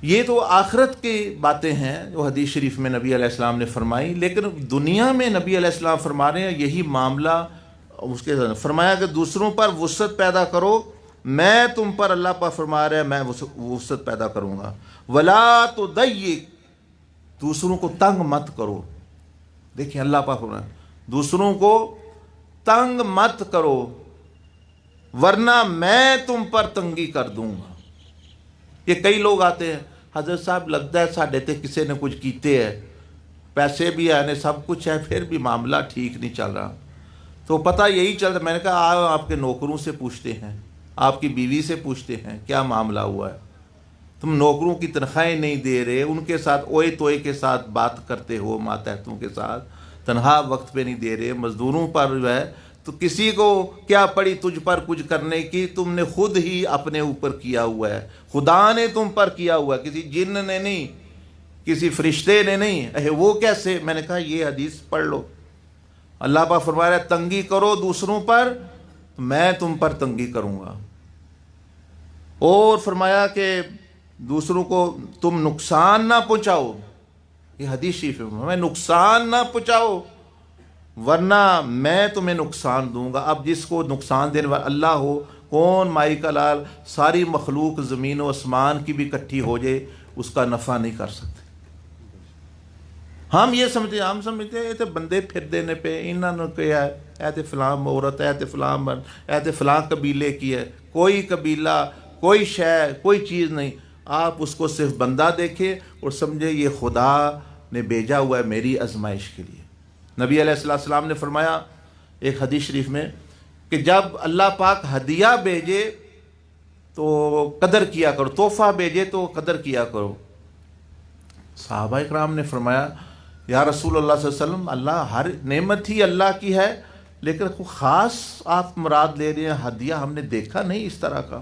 S4: یہ تو آخرت کی باتیں ہیں جو حدیث شریف میں نبی علیہ السلام نے فرمائی، لیکن دنیا میں نبی علیہ السلام فرما رہے ہیں یہی معاملہ اس کے فرمایا کہ دوسروں پر وسعت پیدا کرو، میں تم پر اللہ پر فرما رہے ہیں میں وسعت پیدا کروں گا. ولا تضیق، دوسروں کو تنگ مت کرو. دیکھیں اللہ پاک فرما رہے ہیں دوسروں کو تنگ مت کرو ورنہ میں تم پر تنگی کر دوں گا. یہ کئی لوگ آتے ہیں حضرت صاحب لگتا ہے ساڈے تے کسی نے کچھ کیتے ہے، پیسے بھی آنے سب کچھ ہے پھر بھی معاملہ ٹھیک نہیں چل رہا. تو پتہ یہی چل رہا. میں نے کہا آپ کے نوکروں سے پوچھتے ہیں، آپ کی بیوی سے پوچھتے ہیں کیا معاملہ ہوا ہے. تم نوکروں کی تنخواہیں نہیں دے رہے، ان کے ساتھ اوئے توئے کے ساتھ بات کرتے ہو، ماتحتوں کے ساتھ تنخواہ وقت پہ نہیں دے رہے، مزدوروں پر جو ہے تو کسی کو کیا پڑی تجھ پر کچھ کرنے کی، تم نے خود ہی اپنے اوپر کیا ہوا ہے، خدا نے تم پر کیا ہوا ہے، کسی جن نے نہیں، کسی فرشتے نے نہیں. وہ کیسے؟ میں نے کہا یہ حدیث پڑھ لو. اللہ پاک فرما رہا ہے تنگی کرو دوسروں پر تو میں تم پر تنگی کروں گا. اور فرمایا کہ دوسروں کو تم نقصان نہ پہنچاؤ. یہ حدیث شریف میں نقصان نہ پہنچاؤ ورنہ میں تمہیں نقصان دوں گا. اب جس کو نقصان دینے والا اللہ ہو، کون مائی کا لال ساری مخلوق زمین و آسمان کی بھی اکٹھی ہو جائے اس کا نفع نہیں کر سکتے. ہم یہ سمجھتے ہیں، ہم سمجھتے ہیں یہ تو بندے پھر دینے پہ انہوں نے کیا ہے، اے تے فلاں عورت، اے تے فلاں مرد، اے تے فلاں قبیلے کی ہے. کوئی قبیلہ، کوئی شے، کوئی چیز نہیں. آپ اس کو صرف بندہ دیکھیں اور سمجھے یہ خدا نے بھیجا ہوا ہے میری آزمائش کے لیے. نبی علیہ السلام نے فرمایا ایک حدیث شریف میں کہ جب اللہ پاک ہدیہ بھیجے تو قدر کیا کرو، تحفہ بھیجے تو قدر کیا کرو. صحابہ اکرام نے فرمایا یا رسول اللہ صلی اللہ علیہ وسلم اللہ ہر نعمت ہی اللہ کی ہے، لیکن خاص آپ مراد لے رہے ہیں ہدیہ ہم نے دیکھا نہیں اس طرح کا.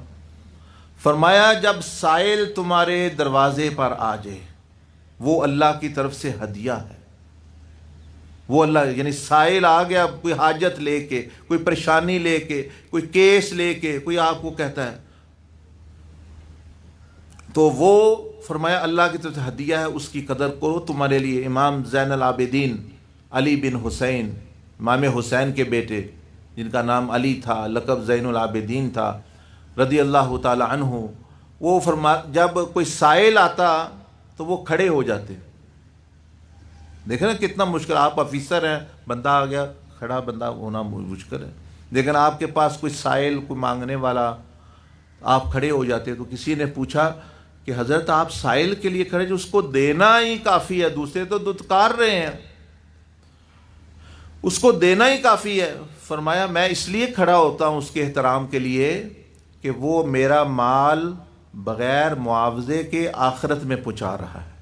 S4: فرمایا جب سائل تمہارے دروازے پر آ جائے وہ اللہ کی طرف سے ہدیہ ہے. وہ اللہ یعنی سائل آ گیا کوئی حاجت لے کے، کوئی پریشانی لے کے، کوئی کیس لے کے، کوئی آپ کو کہتا ہے، تو وہ فرمایا اللہ کی طرف سے ہدیہ ہے، اس کی قدر کرو. تمہارے لیے امام زین العابدین علی بن حسین، امام حسین کے بیٹے جن کا نام علی تھا، لقب زین العابدین تھا رضی اللہ تعالی عنہ، وہ جب کوئی سائل آتا تو وہ کھڑے ہو جاتے. دیکھیں نا کتنا مشکل، آپ آفیسر ہیں، بندہ آ گیا، کھڑا بندہ ہونا مشکل ہے، لیکن آپ کے پاس کوئی سائل، کوئی مانگنے والا، آپ کھڑے ہو جاتے. تو کسی نے پوچھا کہ حضرت آپ سائل کے لیے کھڑے، جو اس کو دینا ہی کافی ہے، دوسرے تو دتکار رہے ہیں، اس کو دینا ہی کافی ہے. فرمایا میں اس لیے کھڑا ہوتا ہوں اس کے احترام کے لیے کہ وہ میرا مال بغیر معاوضے کے آخرت میں پہنچا رہا ہے.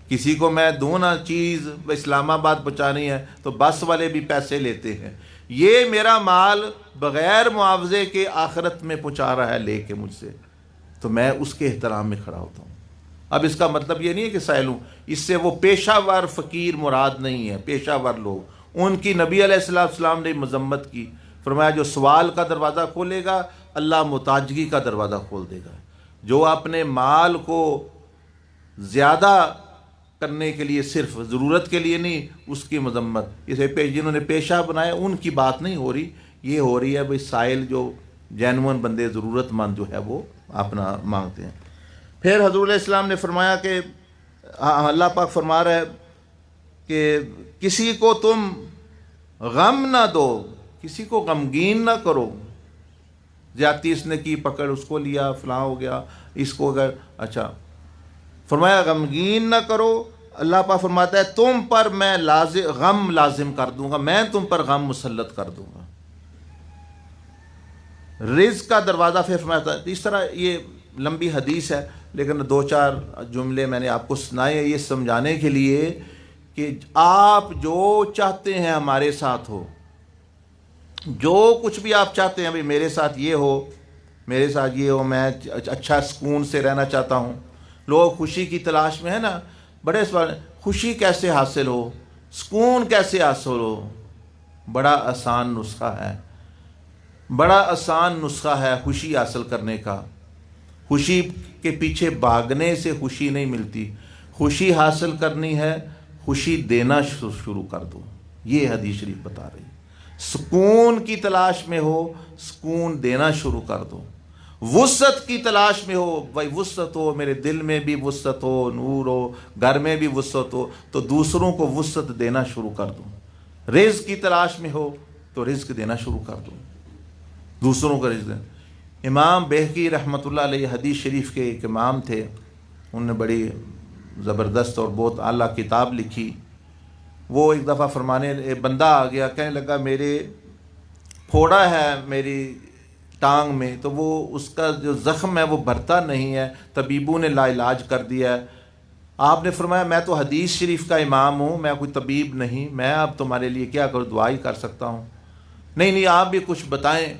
S4: کسی کو میں دوں نا چیز اسلام آباد پہنچانی ہے تو بس والے بھی پیسے لیتے ہیں، یہ میرا مال بغیر معاوضے کے آخرت میں پہنچا رہا ہے لے کے مجھ سے، تو میں اس کے احترام میں کھڑا ہوتا ہوں. اب اس کا مطلب یہ نہیں ہے کہ سائل ہوں، اس سے وہ پیشہ ور فقیر مراد نہیں ہے. پیشہ ور لوگ، ان کی نبی علیہ السلام نے مذمت کی. فرمایا جو سوال کا دروازہ کھولے گا اللہ محتاجگی کا دروازہ کھول دے گا. جو اپنے مال کو زیادہ کرنے کے لیے، صرف ضرورت کے لیے نہیں، اس کی مذمت. اسے جنہوں نے پیشہ بنایا ان کی بات نہیں ہو رہی، یہ ہو رہی ہے بھائی سائل جو جینون بندے ضرورت مند جو ہے وہ اپنا مانگتے ہیں. پھر حضور علیہ السلام نے فرمایا کہ اللہ پاک فرما رہا ہے کہ کسی کو تم غم نہ دو، کسی کو غمگین نہ کرو. زیادتی اس نے کی، پکڑ اس کو لیا، فلاں ہو گیا، اس کو اگر اچھا فرمایا غمگین نہ کرو. اللہ پاک فرماتا ہے تم پر میں غم لازم کر دوں گا، میں تم پر غم مسلط کر دوں گا. رزق کا دروازہ پھر فرماتا ہے. اس طرح یہ لمبی حدیث ہے لیکن دو چار جملے میں نے آپ کو سنائے ہیں یہ سمجھانے کے لیے کہ آپ جو چاہتے ہیں ہمارے ساتھ ہو، جو کچھ بھی آپ چاہتے ہیں، بھائی میرے ساتھ یہ ہو، میرے ساتھ یہ ہو، میں اچھا سکون سے رہنا چاہتا ہوں. لوگ خوشی کی تلاش میں ہے نا، بڑے سوال، خوشی کیسے حاصل ہو، سکون کیسے حاصل ہو؟ بڑا آسان نسخہ ہے، بڑا آسان نسخہ ہے خوشی حاصل کرنے کا. خوشی کے پیچھے بھاگنے سے خوشی نہیں ملتی. خوشی حاصل کرنی ہے، خوشی دینا شروع کر دو. یہ حدیث شریف بتا رہی ہے. سکون کی تلاش میں ہو، سکون دینا شروع کر دو. وسعت کی تلاش میں ہو، بھائی وسعت ہو، میرے دل میں بھی وسعت ہو، نور ہو، گھر میں بھی وسعت ہو، تو دوسروں کو وسعت دینا شروع کر دو. رزق کی تلاش میں ہو تو رزق دینا شروع کر دو، دوسروں کا رزق دینا. امام بہقی رحمۃ اللہ علیہ حدیث شریف کے ایک امام تھے، انہوں نے بڑی زبردست اور بہت اعلیٰ کتاب لکھی. وہ ایک دفعہ فرمانے، بندہ آ گیا کہنے لگا میرے پھوڑا ہے میری ٹانگ میں، تو وہ اس کا جو زخم ہے وہ بھرتا نہیں ہے، طبیبوں نے لا علاج کر دیا ہے. آپ نے فرمایا میں تو حدیث شریف کا امام ہوں، میں کوئی طبیب نہیں، میں اب تمہارے لیے کیا کروں، دعا ہی کر سکتا ہوں. نہیں آپ بھی کچھ بتائیں.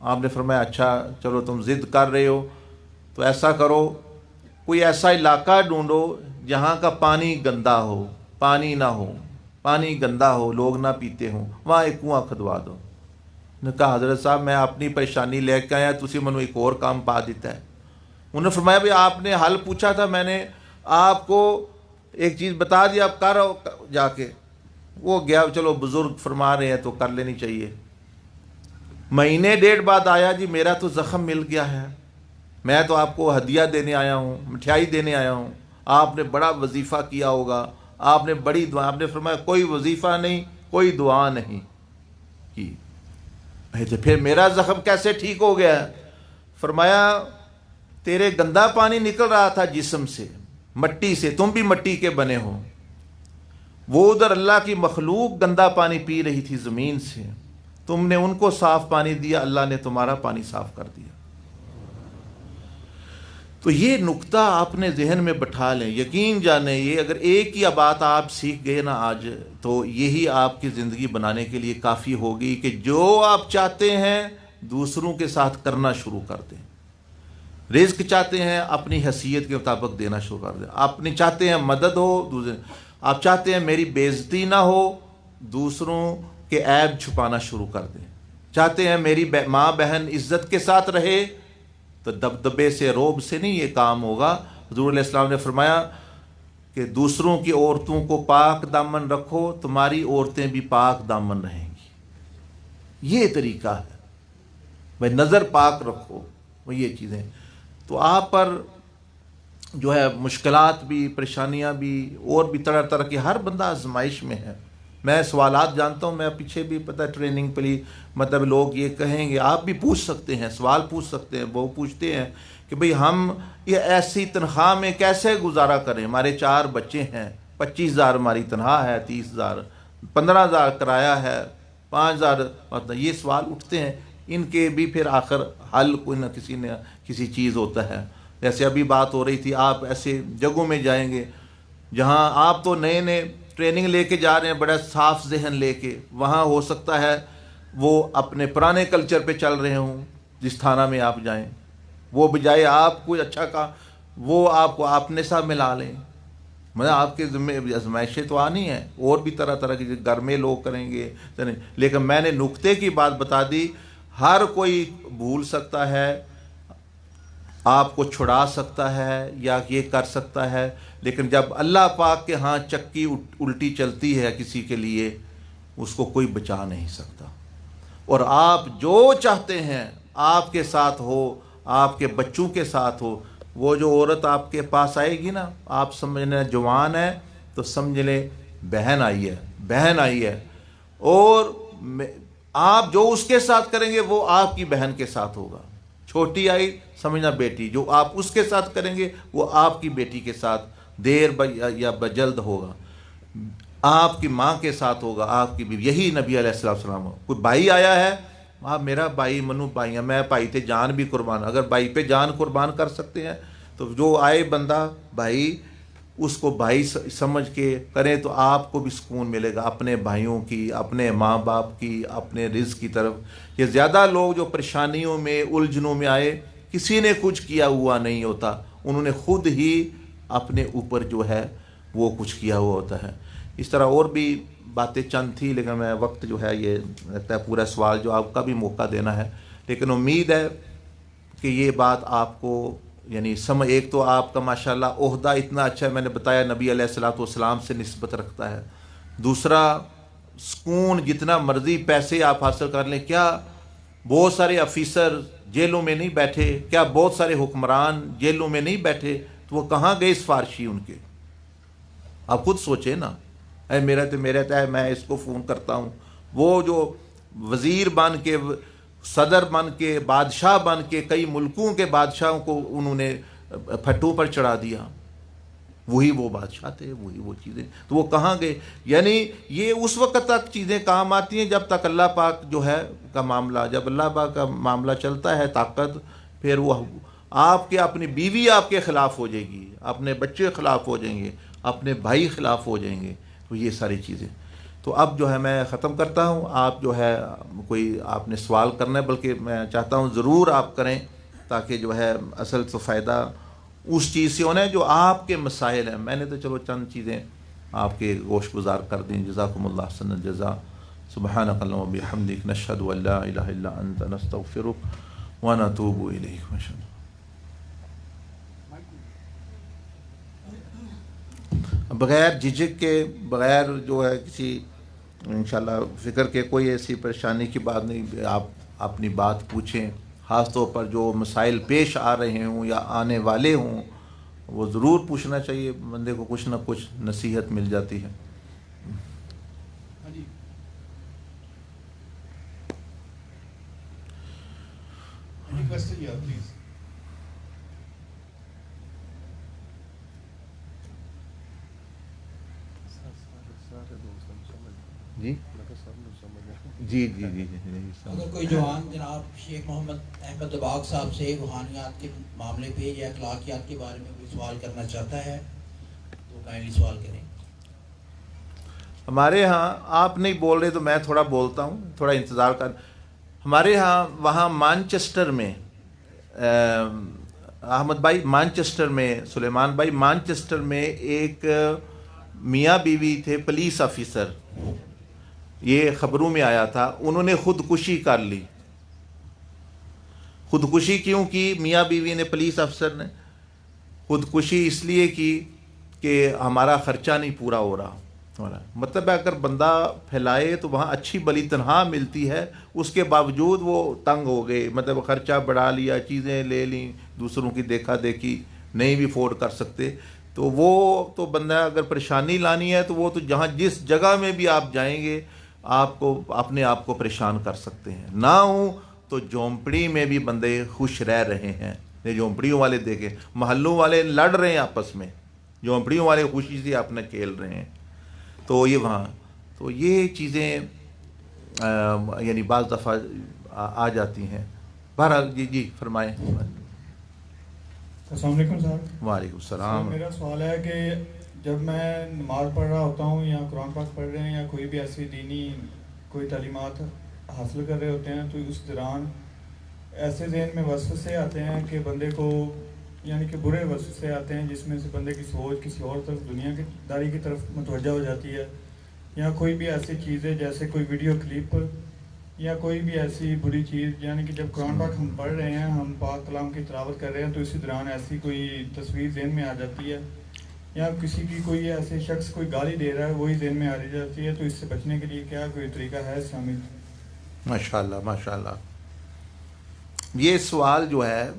S4: آپ نے فرمایا اچھا چلو تم ضد کر رہے ہو تو ایسا کرو، کوئی ایسا علاقہ ڈھونڈو جہاں کا پانی گندا ہو، پانی نہ ہو، پانی گندا ہو، لوگ نہ پیتے ہوں، وہاں ایک کنواں کھدوا دو. نے کہا حضرت صاحب میں اپنی پریشانی لے کے آیا، تسی منو ایک اور کام پا دیتا ہے. انہوں نے فرمایا بھی آپ نے حل پوچھا تھا، میں نے آپ کو ایک چیز بتا دی، آپ کر جا کے. وہ گیا، چلو بزرگ فرما رہے ہیں تو کر لینی چاہیے. مہینے ڈیڑھ بعد آیا، جی میرا تو زخم مل گیا ہے، میں تو آپ کو ہدیہ دینے آیا ہوں، مٹھائی دینے آیا ہوں، آپ نے بڑا وظیفہ کیا ہوگا، آپ نے بڑی دعا. آپ نے فرمایا کوئی وظیفہ نہیں، کوئی دعا نہیں کی. پھر میرا زخم کیسے ٹھیک ہو گیا؟ فرمایا تیرے گندا پانی نکل رہا تھا جسم سے، مٹی سے، تم بھی مٹی کے بنے ہو، وہ ادھر اللہ کی مخلوق گندا پانی پی رہی تھی زمین سے، تم نے ان کو صاف پانی دیا، اللہ نے تمہارا پانی صاف کر دیا. تو یہ نقطہ اپنے ذہن میں بٹھا لیں، یقین جانیں یہ اگر ایک ہی بات آپ سیکھ گئے نا آج، تو یہی آپ کی زندگی بنانے کے لیے کافی ہوگی کہ جو آپ چاہتے ہیں دوسروں کے ساتھ کرنا شروع کر دیں. رزق چاہتے ہیں اپنی حیثیت کے مطابق دینا شروع کر دیں. اپنی چاہتے ہیں مدد ہو دوسرے، آپ چاہتے ہیں میری بےعزتی نہ ہو، دوسروں کے عیب چھپانا شروع کر دیں. چاہتے ہیں میری ماں بہن عزت کے ساتھ رہے، تو دبدبے سے، روب سے نہیں یہ کام ہوگا. حضور علیہ السلام نے فرمایا کہ دوسروں کی عورتوں کو پاک دامن رکھو، تمہاری عورتیں بھی پاک دامن رہیں گی. یہ طریقہ ہے بھائی، نظر پاک رکھو، وہ یہ چیزیں. تو آپ پر جو ہے مشکلات بھی، پریشانیاں بھی، اور بھی طرح طرح کی، ہر بندہ آزمائش میں ہے. میں سوالات جانتا ہوں، میں پیچھے بھی پتہ ٹریننگ پہ لی، مطلب لوگ یہ کہیں گے، آپ بھی پوچھ سکتے ہیں، سوال پوچھ سکتے ہیں. وہ پوچھتے ہیں کہ بھئی ہم یہ ایسی تنخواہ میں کیسے گزارا کریں؟ ہمارے 4 بچے ہیں، 25,000 ہماری تنخواہ ہے، 30,000، 15,000 کرایہ ہے، 5,000، مطلب یہ سوال اٹھتے ہیں. ان کے بھی پھر آخر حل کوئی نہ کسی چیز ہوتا ہے. جیسے ابھی بات ہو رہی تھی، آپ ایسے جگہوں میں جائیں گے جہاں آپ تو نئے نئے ٹریننگ لے کے جا رہے ہیں، بڑا صاف ذہن لے کے، وہاں ہو سکتا ہے وہ اپنے پرانے کلچر پہ چل رہے ہوں. جس تھانہ میں آپ جائیں، وہ بجائے آپ کو اچھا کہا، وہ آپ کو اپنے ساتھ ملا لیں. مطلب آپ کے ذمہ آزمائشیں تو آنی ہیں، اور بھی طرح طرح کے گھر میں لوگ کریں گے. لیکن میں نے نقطے کی بات بتا دی. ہر کوئی بھول سکتا ہے، آپ کو چھڑا سکتا ہے یا یہ کر سکتا ہے، لیکن جب اللہ پاک کے ہاں چکی الٹی چلتی ہے کسی کے لیے، اس کو کوئی بچا نہیں سکتا. اور آپ جو چاہتے ہیں آپ کے ساتھ ہو، آپ کے بچوں کے ساتھ ہو. وہ جو عورت آپ کے پاس آئے گی نا، آپ سمجھنا جوان ہے تو سمجھ لیں بہن آئی ہے، بہن آئی ہے. اور آپ جو اس کے ساتھ کریں گے وہ آپ کی بہن کے ساتھ ہوگا. چھوٹی آئی سمجھنا بیٹی، جو آپ اس کے ساتھ کریں گے وہ آپ کی بیٹی کے ساتھ دیر یا بجلد ہوگا. آپ کی ماں کے ساتھ ہوگا، آپ کی بیوی. یہی نبی علیہ السلام. کوئی بھائی آیا ہے، آپ میرا بھائی منو بھائی ہیں، میں بھائی تے جان بھی قربان. اگر بھائی پہ جان قربان کر سکتے ہیں تو جو آئے بندہ بھائی، اس کو بھائی سمجھ کے کریں تو آپ کو بھی سکون ملے گا، اپنے بھائیوں کی، اپنے ماں باپ کی، اپنے رزق کی طرف. یہ زیادہ لوگ جو پریشانیوں میں، الجھنوں میں آئے، کسی نے کچھ کیا ہوا نہیں ہوتا، انہوں نے خود ہی اپنے اوپر جو ہے وہ کچھ کیا ہوا ہوتا ہے. اس طرح اور بھی باتیں چند تھی، لیکن میں وقت جو ہے یہ لگتا ہے پورا سوال جو آپ کا بھی موقع دینا ہے. لیکن امید ہے کہ یہ بات آپ کو یعنی ایک تو آپ کا ماشاءاللہ عہدہ اتنا اچھا ہے، میں نے بتایا نبی علیہ الصلوۃ والسلام سے نسبت رکھتا ہے. دوسرا، سکون جتنا مرضی پیسے آپ حاصل کر لیں، کیا بہت سارے آفیسر جیلوں میں نہیں بیٹھے؟ کیا بہت سارے حکمران جیلوں میں نہیں بیٹھے؟ تو وہ کہاں گئے سفارشی ان کے؟ آپ خود سوچیں نا. اے میرا تو ہے، میں اس کو فون کرتا ہوں. وہ جو وزیر بن کے، صدر بن کے، بادشاہ بن کے، کئی ملکوں کے بادشاہوں کو انہوں نے پھٹو پر چڑھا دیا، وہی وہ بادشاہ تھے، وہی وہ چیزیں. تو وہ کہاں گئے؟ یعنی یہ اس وقت تک چیزیں کام آتی ہیں جب تک اللہ پاک جو ہے کا معاملہ، جب اللہ پاک کا معاملہ چلتا ہے طاقت، پھر وہ آپ کے اپنی بیوی آپ کے خلاف ہو جائے گی، اپنے بچے خلاف ہو جائیں گے، اپنے بھائی خلاف ہو جائیں گے. تو یہ ساری چیزیں. تو اب جو ہے میں ختم کرتا ہوں. آپ جو ہے کوئی آپ نے سوال کرنا ہے، بلکہ میں چاہتا ہوں ضرور آپ کریں، تاکہ جو ہے اصل تو فائدہ اس چیز سے ہونا ہے جو آپ کے مسائل ہیں. میں نے تو چلو چند چیزیں آپ کے گوش گزار کر دیں. جزاکم اللہ احسن الجزاء. سبحانک اللہم و بحمدک، نشہد ان لا الہ الا انت، نستغفرک و نتوب الیک. بغیر جھجک کے، بغیر جو ہے کسی انشاءاللہ فکر کے، کوئی ایسی پریشانی کی بات نہیں. آپ اپنی بات پوچھیں، خاص طور پر جو مسائل پیش آ رہے ہوں یا آنے والے ہوں، وہ ضرور پوچھنا چاہیے. بندے کو کچھ نہ کچھ نصیحت مل جاتی ہے. جی جی جی جی جی.
S1: اگر کوئی جوان جناب شیخ محمد احمد دباغ صاحب سے روحانیات کے معاملے پہ یا اخلاقیات کے بارے میں کوئی سوال کرنا چاہتا ہے تو کائنڈلی سوال کریں.
S4: ہمارے ہاں آپ نہیں بول رہے تو میں تھوڑا بولتا ہوں، تھوڑا انتظار کر. ہمارے ہاں وہاں مانچسٹر میں احمد بھائی، مانچسٹر میں، سلیمان بھائی، مانچسٹر میں ایک میاں بیوی تھے پولیس آفیسر، یہ خبروں میں آیا تھا، انہوں نے خودکشی کر لی۔ خودکشی کیوں کی میاں بیوی نے، پولیس افسر نے؟ خودکشی اس لیے کی کہ ہمارا خرچہ نہیں پورا ہو رہا ہمارا، مطلب ہے اگر بندہ پھیلائے تو وہاں اچھی بلی تنہا ملتی ہے، اس کے باوجود وہ تنگ ہو گئے، مطلب خرچہ بڑھا لیا، چیزیں لے لیں، دوسروں کی دیکھا دیکھی نہیں بھی افورڈ کر سکتے، تو وہ تو بندہ اگر پریشانی لانی ہے تو وہ تو جہاں جس جگہ میں بھی آپ جائیں گے آپ کو اپنے آپ کو پریشان کر سکتے ہیں۔ نہ ہوں تو جھونپڑی میں بھی بندے خوش رہ رہے ہیں، یہ جھونپڑیوں والے دیکھیں، محلوں والے لڑ رہے ہیں آپس میں، جھونپڑیوں والے خوشی سے اپنا کھیل رہے ہیں۔ تو یہ وہاں تو یہ چیزیں یعنی بعض دفعہ آ جاتی ہیں۔ بہرحال جی فرمائیں۔
S5: السلام علیکم صاحب۔
S4: وعلیکم السلام۔
S5: میرا سوال ہے کہ جب میں نماز پڑھ رہا ہوتا ہوں یا قرآن پاک پڑھ رہے ہیں یا کوئی بھی ایسی دینی کوئی تعلیمات حاصل کر رہے ہوتے ہیں تو اس دوران ایسے ذہن میں وسوسے آتے ہیں کہ بندے کو یعنی کہ برے وسوسے آتے ہیں جس میں سے بندے کی سوچ کسی اور طرف دنیا کی داری کی طرف متوجہ ہو جاتی ہے، یا کوئی بھی ایسی چیزیں جیسے کوئی ویڈیو کلپ یا کوئی بھی ایسی بری چیز، یعنی کہ جب قرآن پاک ہم پڑھ رہے ہیں، ہم پاک کلام کی تلاوت کر رہے ہیں تو اسی دوران ایسی کوئی تصویر ذہن میں آ جاتی ہے، یا کسی کی کوئی ایسے شخص کوئی گالی دے رہا ہے وہی ذہن میں آ جاتی ہے، تو اس سے بچنے کے لیے کیا کوئی طریقہ ہے شامل؟
S4: ماشاءاللہ ماشاءاللہ۔ یہ سوال جو ہے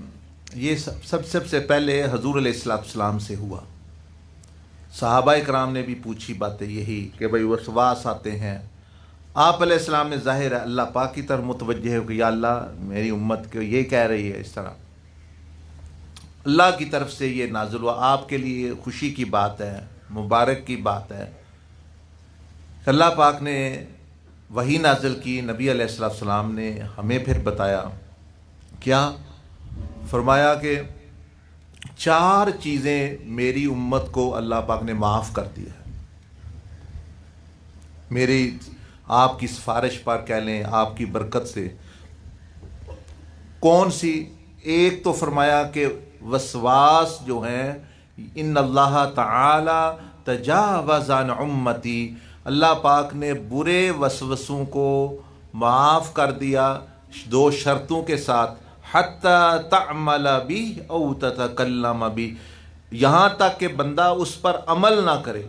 S4: یہ سب سے پہلے حضور علیہ السلام سے ہوا، صحابہ کرام نے بھی پوچھی باتیں یہی کہ بھئی وسواس آتے ہیں۔ آپ علیہ السلام نے ظاہر ہے اللہ پاک کی طرف متوجہ ہو کہ یا اللہ میری امت کو یہ کہہ رہی ہے اس طرح، اللہ کی طرف سے یہ نازل ہوا، آپ کے لیے خوشی کی بات ہے، مبارک کی بات ہے۔ اللہ پاک نے وحی نازل کی، نبی علیہ السلام نے ہمیں پھر بتایا کیا؟ فرمایا کہ 4 چیزیں میری امت کو اللہ پاک نے معاف کر دیا ہے، میری آپ کی سفارش پر کہہ لیں، آپ کی برکت سے۔ کون سی؟ ایک تو فرمایا کہ وسواس جو ہیں، ان اللہ تعالی تجاوز عن امتی، اللہ پاک نے برے وسوسوں کو معاف کر دیا 2 شرطوں کے ساتھ، حتی تعمل بھی او تتکلم بھی، یہاں تک کہ بندہ اس پر عمل نہ کرے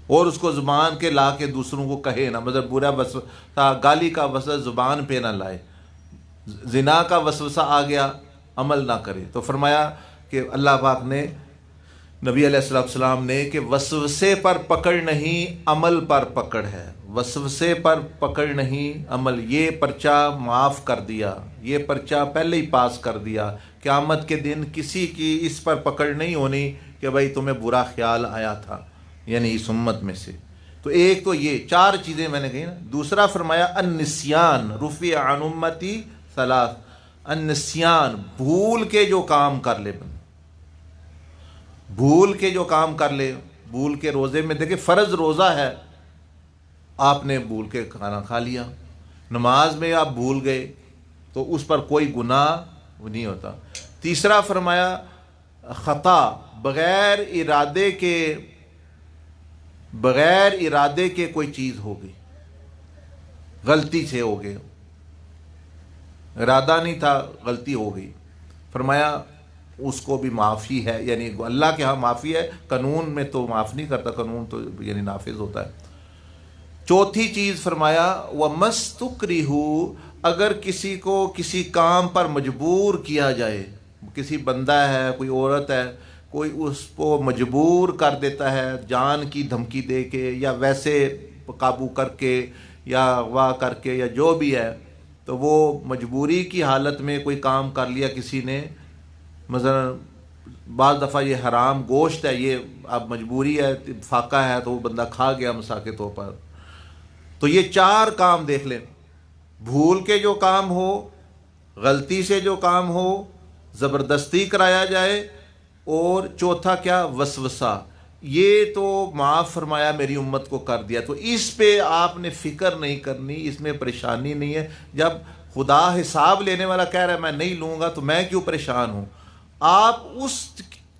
S4: اور اس کو زبان کے لا کے دوسروں کو کہے نہ، مطلب برا وسوسہ، گالی کا وسوسہ زبان پہ نہ لائے، زنا کا وسوسہ آ گیا عمل نہ کرے۔ تو فرمایا کہ اللہ پاک نے نبی علیہ السلام نے کہ وسوسے پر پکڑ نہیں عمل پر پکڑ ہے، وسوسے پر پکڑ نہیں عمل، یہ پرچہ معاف کر دیا، یہ پرچہ پہلے ہی پاس کر دیا، قیامت کے دن کسی کی اس پر پکڑ نہیں ہونی کہ بھائی تمہیں برا خیال آیا تھا، یعنی اس امت میں سے۔ تو ایک تو یہ 4 چیزیں میں نے کہی نا۔ دوسرا فرمایا النسیان، رفع عن امتی 3، النسیان، بھول کے جو کام کر لے، بھول کے جو کام کر لے، بھول کے روزے میں دیکھیں فرض روزہ ہے، آپ نے بھول کے کھانا کھا لیا، نماز میں آپ بھول گئے تو اس پر کوئی گناہ نہیں ہوتا۔ تیسرا فرمایا خطا، بغیر ارادے کے کوئی چیز ہو گئی، غلطی سے ہو گئے، ارادہ نہیں تھا غلطی ہو گئی، فرمایا اس کو بھی معافی ہے، یعنی اللہ کے ہاں معافی ہے، قانون میں تو معاف نہیں کرتا، قانون تو یعنی نافذ ہوتا ہے۔ چوتھی چیز فرمایا وَمَسْتُكْرِهُ، اگر کسی کو کسی کام پر مجبور کیا جائے، کسی بندہ ہے، کوئی عورت ہے، کوئی اس کو مجبور کر دیتا ہے جان کی دھمکی دے کے یا ویسے قابو کر کے یا اغوا کر کے یا جو بھی ہے، تو وہ مجبوری کی حالت میں کوئی کام کر لیا کسی نے، مثلا بعض دفعہ یہ حرام گوشت ہے، یہ اب مجبوری ہے، فاقہ ہے تو وہ بندہ کھا گیا مثال کے طور پر، تو یہ 4 کام دیکھ لیں، بھول کے جو کام ہو، غلطی سے جو کام ہو، زبردستی کرایا جائے، اور چوتھا کیا؟ وسوسہ، یہ تو معاف فرمایا میری امت کو کر دیا۔ تو اس پہ آپ نے فکر نہیں کرنی، اس میں پریشانی نہیں ہے۔ جب خدا حساب لینے والا کہہ رہا ہے میں نہیں لوں گا تو میں کیوں پریشان ہوں؟ آپ اس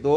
S4: 2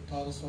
S6: 1800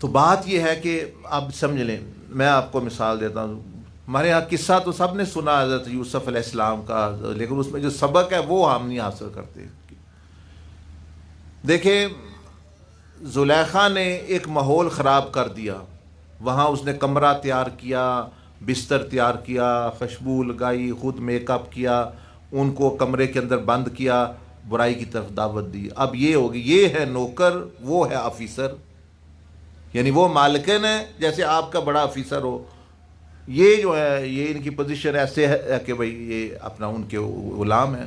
S4: تو بات یہ ہے کہ آپ سمجھ لیں، میں آپ کو مثال دیتا ہوں. ہمارے یہاں قصہ تو سب نے سنا حضرت یوسف علیہ السلام کا، لیکن اس میں جو سبق ہے وہ ہم نہیں حاصل کرتے. دیکھیں، زلیخا نے ایک ماحول خراب کر دیا. وہاں اس نے کمرہ تیار کیا، بستر تیار کیا، خوشبو لگائی، خود میک اپ کیا، ان کو کمرے کے اندر بند کیا، برائی کی طرف دعوت دی. اب یہ ہوگی، یہ ہے نوکر، وہ ہے آفیسر. یعنی وہ مالکن ہے جیسے آپ کا بڑا آفیسر ہو. یہ جو ہے یہ ان کی پوزیشن ایسے ہے کہ بھئی یہ اپنا ان کے غلام ہیں.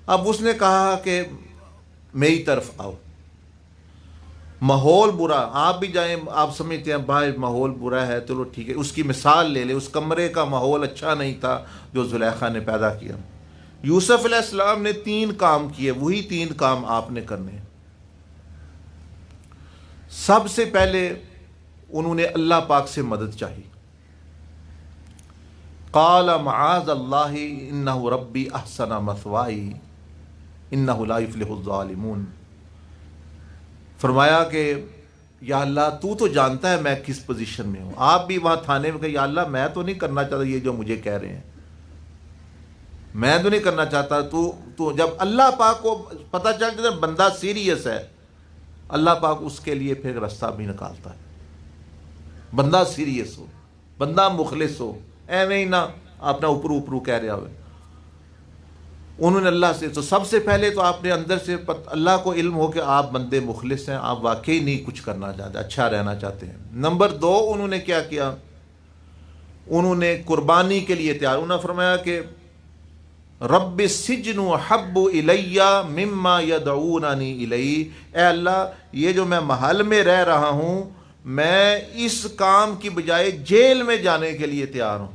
S4: اب اس نے کہا کہ میری طرف آؤ. ماحول برا، آپ بھی جائیں، آپ سمجھتے ہیں بھائی ماحول برا ہے، چلو ٹھیک ہے. اس کی مثال لے لیں، اس کمرے کا ماحول اچھا نہیں تھا جو زلیخا نے پیدا کیا. یوسف علیہ السلام نے 3 کام کیے، وہی 3 کام آپ نے کرنے. سب سے پہلے انہوں نے اللہ پاک سے مدد چاہی. قال معاذ اللہ انہ ربی احسن مثوائی انہ لا یفلح الظالمون. فرمایا کہ یا اللہ تو جانتا ہے میں کس پوزیشن میں ہوں. آپ بھی وہاں تھانے میں کہ یا اللہ میں تو نہیں کرنا چاہتا یہ جو مجھے کہہ رہے ہیں، میں تو نہیں کرنا چاہتا. تو جب اللہ پاک کو پتہ چل جاتا ہے بندہ سیریس ہے، اللہ پاک اس کے لیے پھر راستہ بھی نکالتا ہے. بندہ سیریس ہو، بندہ مخلص ہو، ایویں ہی نہ اپنا اوپرو کہہ رہا ہوئے. انہوں نے اللہ سے، تو سب سے پہلے تو آپ نے اندر سے اللہ کو علم ہو کہ آپ بندے مخلص ہیں، آپ واقعی نہیں کچھ کرنا چاہتے، اچھا رہنا چاہتے ہیں. نمبر 2 انہوں نے کیا کیا، انہوں نے قربانی کے لیے تیار. انہوں نے فرمایا کہ رب السجن احب الی مما یدعوننی الی. اے اللہ یہ جو میں محل میں رہ رہا ہوں، میں اس کام کی بجائے جیل میں جانے کے لیے تیار ہوں.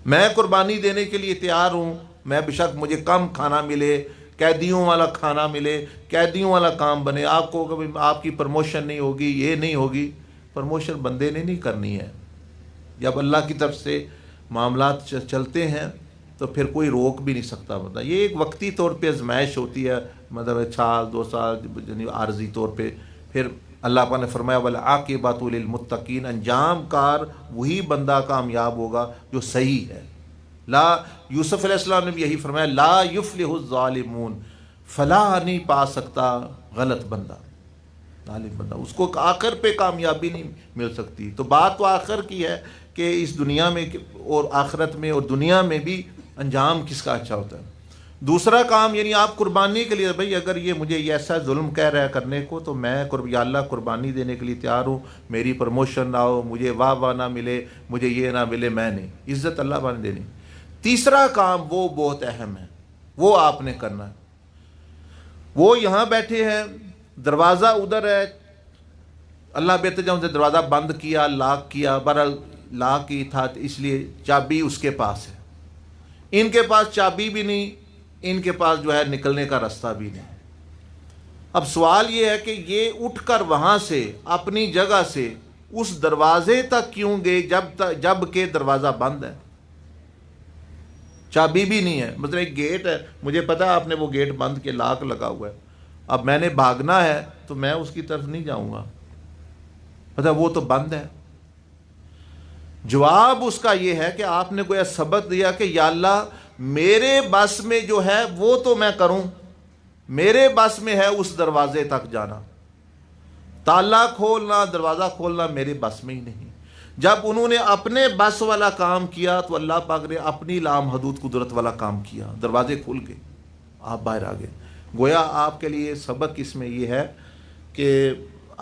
S4: میں قربانی دینے کے لیے تیار ہوں. میں بے شک مجھے کم کھانا ملے، قیدیوں والا کھانا ملے، قیدیوں والا کام بنے. آپ کو کبھی آپ کی پروموشن نہیں ہوگی، یہ نہیں ہوگی. پروموشن بندے نے نہیں کرنی ہے. جب اللہ کی طرف سے معاملات چلتے ہیں تو پھر کوئی روک بھی نہیں سکتا بندہ. یہ ایک وقتی طور پہ آزمائش ہوتی ہے، مطلب سال 2 سال یعنی عارضی طور پہ. پھر اللہ پاک نے فرمایا والعاقبۃ للمتقین، انجام کار وہی بندہ کامیاب ہوگا جو صحیح ہے. یوسف علیہ السلام نے بھی یہی فرمایا لا یفلح الظالمون، فلاح نہیں پا سکتا غلط بندہ، ظالم بندہ، اس کو آخر پہ کامیابی نہیں مل سکتی. تو بات تو آخر کی ہے کہ اس دنیا میں اور آخرت میں اور دنیا میں بھی انجام کس کا اچھا ہوتا ہے. دوسرا کام یعنی آپ قربانی کے لیے، بھئی اگر یہ مجھے ایسا ظلم کہہ رہا ہے کرنے کو تو میں یا اللہ قربانی دینے کے لیے تیار ہوں. میری پروموشن نہ ہو، مجھے واہ نہ ملے، مجھے یہ نہ ملے، میں نہیں. عزت اللہ پاک نے دینی. تیسرا کام وہ بہت اہم ہے، وہ آپ نے کرنا ہے. وہ یہاں بیٹھے ہیں، دروازہ ادھر ہے، اللہ بہتر جاؤں سے دروازہ بند کیا، لاک کیا. بہرحال لاک ہی تھا اس لیے چابی اس کے پاس ہے. ان کے پاس چابی بھی نہیں، ان کے پاس جو ہے نکلنے کا راستہ بھی نہیں. اب سوال یہ ہے کہ یہ اٹھ کر وہاں سے اپنی جگہ سے اس دروازے تک کیوں گئے جب کہ دروازہ بند ہے، چابی بھی نہیں ہے. مطلب ایک گیٹ ہے، مجھے پتا آپ نے وہ گیٹ بند کے لاک لگا ہوا ہے، اب میں نے بھاگنا ہے تو میں اس کی طرف نہیں جاؤں گا، پتا وہ تو بند ہے. جواب اس کا یہ ہے کہ آپ نے کوئی سبق دیا کہ یا اللہ میرے بس میں جو ہے وہ تو میں کروں، میرے بس میں ہے اس دروازے تک جانا، تالا کھولنا، دروازہ کھولنا میرے بس میں ہی نہیں. جب انہوں نے اپنے بس والا کام کیا تو اللہ پاک نے اپنی لامحدود قدرت والا کام کیا، دروازے کھل گئے، آپ باہر آ گئے. گویا آپ کے لیے سبق اس میں یہ ہے کہ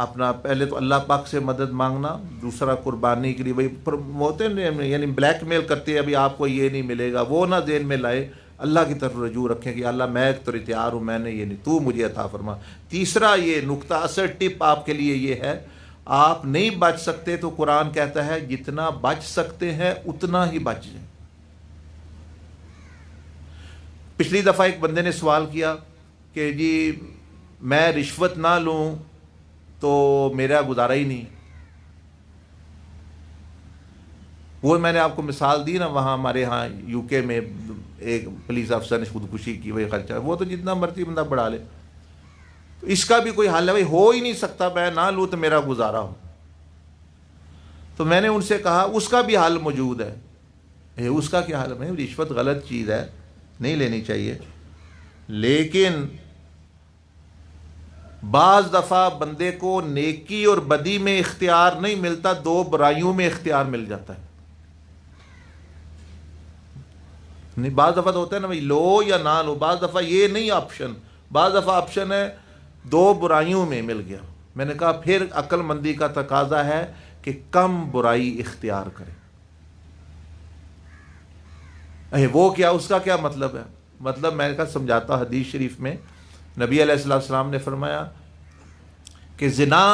S4: اپنا پہلے تو اللہ پاک سے مدد مانگنا، دوسرا قربانی کے لیے وہی ہوتے ہیں یعنی بلیک میل کرتے ہیں ابھی آپ کو یہ نہیں ملے گا، وہ نہ ذہن میں لائے، اللہ کی طرف رجوع رکھیں کہ اللہ میں تو تیار ہوں، میں نے یہ نہیں، تو مجھے عطا فرما. تیسرا یہ نقطہ اثر ٹپ آپ کے لیے یہ ہے، آپ نہیں بچ سکتے تو قرآن کہتا ہے جتنا بچ سکتے ہیں اتنا ہی بچ جائیں. پچھلی دفعہ ایک بندے نے سوال کیا کہ جی میں رشوت نہ لوں تو میرا گزارا ہی نہیں. وہ میں نے آپ کو مثال دی نا، وہاں ہمارے ہاں یو کے میں ایک پولیس افسر نے خودکشی کی، وہی خرچہ وہ تو جتنا مرضی بندہ بڑھا لے. اس کا بھی کوئی حل ہے؟ بھائی ہو ہی نہیں سکتا، میں نہ لوں تو میرا گزارا ہو. تو میں نے ان سے کہا اس کا بھی حل موجود ہے. اس کا کیا حل ہے؟ رشوت غلط چیز ہے، نہیں لینی چاہیے، لیکن بعض دفعہ بندے کو نیکی اور بدی میں اختیار نہیں ملتا، دو برائیوں میں اختیار مل جاتا ہے. نہیں، بعض دفعہ تو ہوتا ہے نا بھائی لو یا نہ لو، بعض دفعہ یہ نہیں آپشن، بعض دفعہ آپشن ہے دو برائیوں میں مل گیا. میں نے کہا پھر عقل مندی کا تقاضا ہے کہ کم برائی اختیار کرے. وہ کیا، اس کا کیا مطلب ہے؟ مطلب میں نے کہا سمجھاتا. حدیث شریف میں نبی علیہ السلام نے فرمایا کہ زنا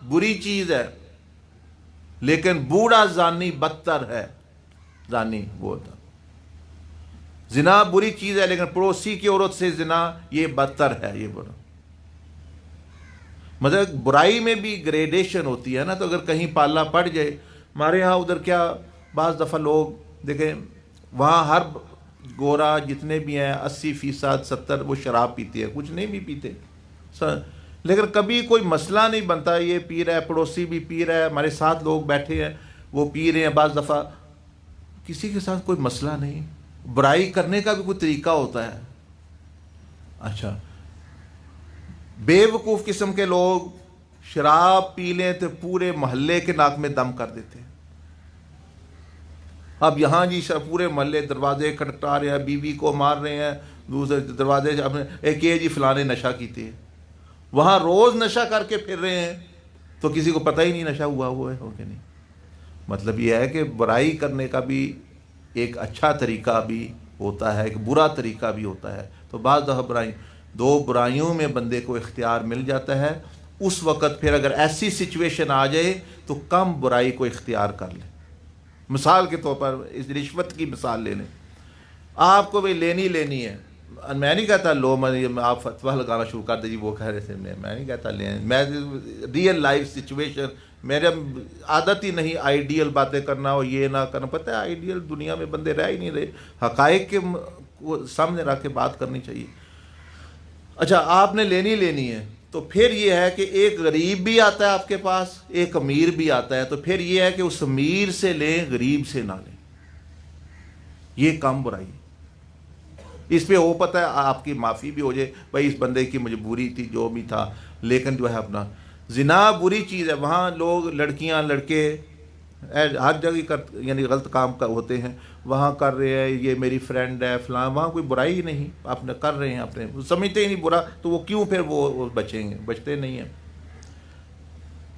S4: بری چیز ہے لیکن بوڑھا زانی بدتر ہے. زانی وہ تھا، زنا بری چیز ہے لیکن پڑوسی کی عورت سے زنا یہ بدتر ہے، یہ برا. مطلب برائی میں بھی گریڈیشن ہوتی ہے نا. تو اگر کہیں پالا پڑ جائے، ہمارے ہاں ادھر کیا بعض دفعہ لوگ دیکھیں وہاں ہر گورا جتنے بھی ہیں 80% 70 وہ شراب پیتے ہیں، کچھ نہیں بھی پیتے، لیکن کبھی کوئی مسئلہ نہیں بنتا. یہ پی رہا ہے، پڑوسی بھی پی رہا ہے، ہمارے ساتھ لوگ بیٹھے ہیں وہ پی رہے ہیں، بعض دفعہ کسی کے ساتھ کوئی مسئلہ نہیں. برائی کرنے کا بھی کوئی طریقہ ہوتا ہے. اچھا، بے وقوف قسم کے لوگ شراب پی لیں تو پورے محلے کے ناک میں دم کر دیتے ہیں. اب یہاں جی پورے محلے دروازے کھٹکھٹا رہے ہیں، بیوی کو مار رہے ہیں، دوسرے دروازے اپنے ایک یہ جی فلانے نشہ کیتے ہیں. وہاں روز نشہ کر کے پھر رہے ہیں تو کسی کو پتہ ہی نہیں نشہ ہوا ہے ہو کہ نہیں. مطلب یہ ہے کہ برائی کرنے کا بھی ایک اچھا طریقہ بھی ہوتا ہے، ایک برا طریقہ بھی ہوتا ہے. تو بعض دفعہ دو برائیوں میں بندے کو اختیار مل جاتا ہے. اس وقت پھر اگر ایسی سچویشن آ جائے تو کم برائی کو اختیار کر لے. مثال کے طور پر اس رشوت کی مثال لے لیں. آپ کو بھی لینی ہے، میں نہیں کہتا لو آپ فتویٰ لگانا شروع کر دیں جی وہ کہہ رہے تھے، میں نہیں کہتا لیں. میں ریئل لائف سچویشن، میرے عادت ہی نہیں آئیڈیل باتیں کرنا اور یہ نہ کرنا. پتہ ہے آئیڈیل دنیا میں بندے رہ ہی نہیں رہے، حقائق کے سامنے رکھ کے بات کرنی چاہیے. اچھا، آپ نے لینی ہے تو پھر یہ ہے کہ ایک غریب بھی آتا ہے آپ کے پاس، ایک امیر بھی آتا ہے، تو پھر یہ ہے کہ اس امیر سے لیں، غریب سے نہ لیں. یہ کم برائی. اس پہ وہ پتہ ہے آپ کی معافی بھی ہو جائے، بھائی اس بندے کی مجبوری تھی جو بھی تھا، لیکن جو ہے اپنا زنا بری چیز ہے. وہاں لوگ لڑکیاں لڑکے ہر جگہ یعنی غلط کام ہوتے ہیں، وہاں کر رہے ہیں، یہ میری فرینڈ ہے فلاں، وہاں کوئی برائی نہیں، آپ نے کر رہے ہیں، اپنے سمجھتے ہی نہیں برا، تو وہ کیوں پھر وہ بچیں گے؟ بچتے نہیں ہیں.